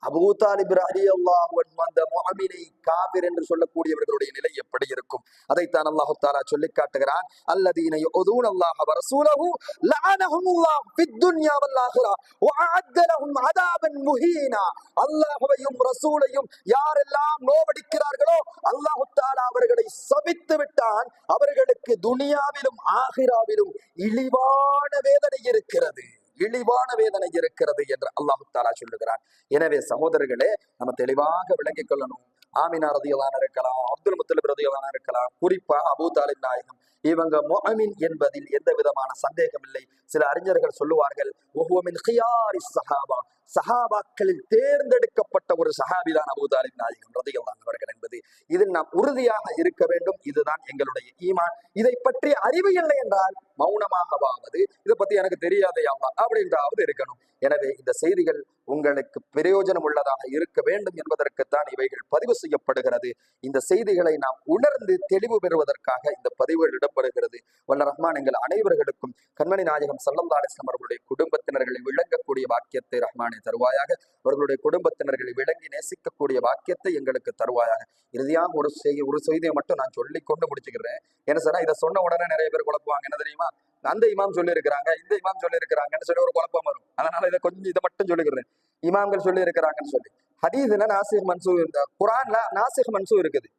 அபூ தாலிப் ரலியல்லாஹு அன்ஹு அந்த முஅமினை காபிர் என்று சொல்லக்கூடியவர்களுடைய நிலை எப்படி இருக்கும்? அதைத்தான் அல்லாஹ் தஆலா சொல்லி காட்டுகிறான். அல்லதீன யுஊதுன அல்லாஹ வ ரசூலஹு லஅனஹுமுல்லாஹ் ஃபித் துன்யா வல் ஆখিরা வ அஅத்த லஹும் அதாபன் முஹீனா. அல்லாஹ்வையும் ரசூலையும் யாரெல்லாம் நோவடிக்கிறார்களோ அல்லாஹ் தஆலா அவர்களை சபித்து விட்டான். அவர்களுக்கு துனியாவிலும் ஆகிராவிலும் இழிவான வேதனை இருக்கிறது, இழிவான வேதனை இருக்கிறது என்று அல்லாஹ் தஆலா சொல்லுகிறான். எனவே சகோதரர்களே, நம்ம தெளிவாக விளங்கிக் கொள்ளணும். ஆமினா ரலியல்லாஹு இருக்கலாம், அப்துல் முத்தலிப் ரலியல்லாஹு இருக்கலாம், குறிப்பாக அபூ தாலிப் நாயகம், இவங்க முஅமின் என்பதில் எந்த விதமான சந்தேகம் இல்லை. சில அறிஞர்கள் சொல்லுவார்கள், வஹுவ மின் கியாரிஸ் ஸஹாபா, சஹாபாக்களில் தேர்ந்தெடுக்கப்பட்ட ஒரு சஹாபிதான் அபூ தாலிப் நாயகம் ரலியல்லாஹு அவர்கள் என்பது இதில் நாம் உறுதியாக இருக்க வேண்டும். இதுதான் எங்களுடைய ஈமான். இதை பற்றி அறிவு இல்லை என்றால் மௌனமாகவாவது, இதை பத்தி எனக்கு தெரியாதே அல்லாஹ் அப்படின்றாவது இருக்கணும். எனவே இந்த செய்திகள் உங்களுக்கு பிரயோஜனம் உள்ளதாக இருக்க வேண்டும் என்பதற்குத்தான் இவைகள் பதிவு செய்யப்படுகிறது. இந்த செய்திகளை நாம் உணர்ந்து தெளிவு பெறுவதற்காக இந்த பதிவுகள் இடப்படுகிறது. வல்ல ரஹ்மான் எங்கள் அனைவர்களுக்கும் கண்மணி நாயகம் ஸல்லல்லாஹு அலைஹி வஸல்லம் அவர்களுடைய குடும்பத்தினர்களை விளங்கக்கூடிய வாக்கியத்தை ரஹ்மானை தருவாயாக. அவர்களுடைய குடும்பத்தினர்களை விளங்கி நேசிக்கக்கூடிய வாக்கியத்தை எங்களுக்கு தருவாயாக. இறுதியாக ஒரு செய்தியை மட்டும் நான் சொல்லிக் கொண்டு முடிச்சுக்கிறேன். என்ன சொன்னா, இதை சொன்ன உடனே நிறைய பேர் குழப்புவாங்க. என்ன தெரியுமா, அந்த இமாம் சொல்லி இருக்கிறாங்க, இந்த இமாம் சொல்லி இருக்கிறாங்கன்னு சொல்லி ஒரு குழப்பம் வரும். அதனால இதை மட்டும் சொல்லிக்கிறேன். இமாம்கள் சொல்லி இருக்கிறாங்கன்னு சொல்லி ஹதீஸ்ல நாசிக் மன்சூர், இந்த குர்ஆன்ல நாசிக் மன்சூர் இருக்குது.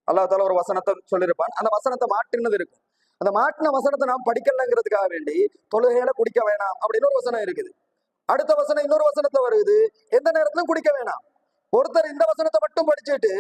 அல்லாஹ் தஆலா ஒரு வசனத்தை சொல்லியிருப்பான், அந்த வசனத்தை மாற்றினது இருக்கும். அந்த மாற்றின வசனத்தை நாம் படிக்கலங்கிறதுக்காக வேண்டி தொழுகையில குடிக்க வேணாம் அப்படின்னு ஒரு வசனம் இருக்குது. அடுத்த வசனம் இன்னொரு வசனத்தை வருது, எந்த நேரத்திலும் குடிக்க வேணாம். ஒருத்தர் இந்த வசனத்தை மட்டும் படிச்சுட்டு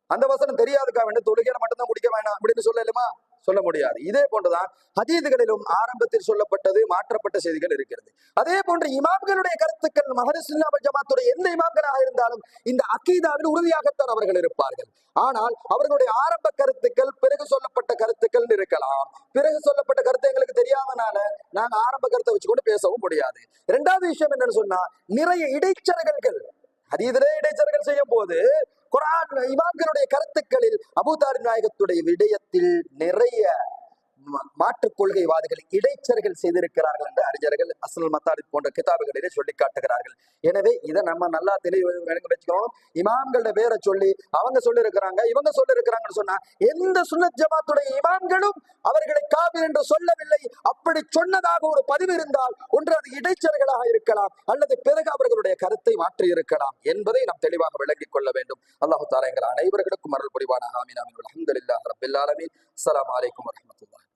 அந்த வசனம் தெரியாதுக்காக வேண்டி தொழுகையில மட்டும்தான் குடிக்க வேணாம் அப்படின்னு சொல்லலுமா? சொல்ல முடியாது. இதே போன்றுதான் ஹதீதுகளிலும் ஆரம்பத்தில் சொல்லப்பட்டது மாற்றப்பட்ட செய்திகள் இருக்கிறது. அதே போன்று இமாம்களுடைய கருத்துக்கள் அஹ்லுஸ் சுன்னah வல் ஜமாத்துடைய எந்த இமாம்களாக இருந்தாலும் இந்த அகீதாவில் உறுதியாகத்தான் அவர்கள் இருப்பார்கள். ஆனால் அவர்களுடைய ஆரம்ப கருத்துக்கள் பிறகு சொல்லப்பட்ட கருத்துக்கள் இருக்கலாம். பிறகு சொல்லப்பட்ட கருத்து எங்களுக்கு தெரியாதனால நாங்க ஆரம்ப கருத்தை வச்சுக்கொண்டு பேசவும் முடியாது. இரண்டாவது விஷயம் என்னன்னு சொன்னா, நிறைய இடைச்சரகர்கள் ஹதீதிலே இடைச்சரகல் செய்யும் போது குர்ஆன் இமாம்களுடைய கருத்துக்களில் அபூ தாலிப் நாயகத்துடைய விடயத்தில் நிறைய மாற்றுக் கொள்கைவாதிகள் இடைச்சர்கள் செய்திருக்கிறார்கள் என்று அறிஞர்கள் அஸ்னுல் மத்தாலிப் போன்ற கிதாபுகளிலே சொல்லி காட்டுகிறார்கள். எனவே இதை நம்ம நல்லா தெளிவாக வச்சுக்கணும். இமாம்களோட பேரை சொல்லி அவங்க சொல்லி இருக்கிறாங்க, இவங்க சொல்லி இருக்கிறாங்கன்னு சொன்னா எந்த சுன்னத் ஜமாத்துடைய இமாம்களும் அவர்களை காபிர் என்று சொல்லவில்லை. அப்படி சொன்னதாக ஒரு பதிவு இருந்தால் ஒன்று அது இடைச்சர்களாக இருக்கலாம், அல்லது பிறகு அவர்களுடைய கருத்தை மாற்றி இருக்கலாம் என்பதை நாம் தெளிவாக விளங்கிக் கொள்ள வேண்டும். அல்லாஹ் தஆலா எங்கள் அனைவர்களுக்கும் அருள் புரிவானாக. ஆமீன் ஆமீன். அல்ஹம்துலில்லாஹி ரப்பில் ஆலமீன். அஸ்ஸலாமு அலைக்கும் வரஹ்மத்துல்லாஹி.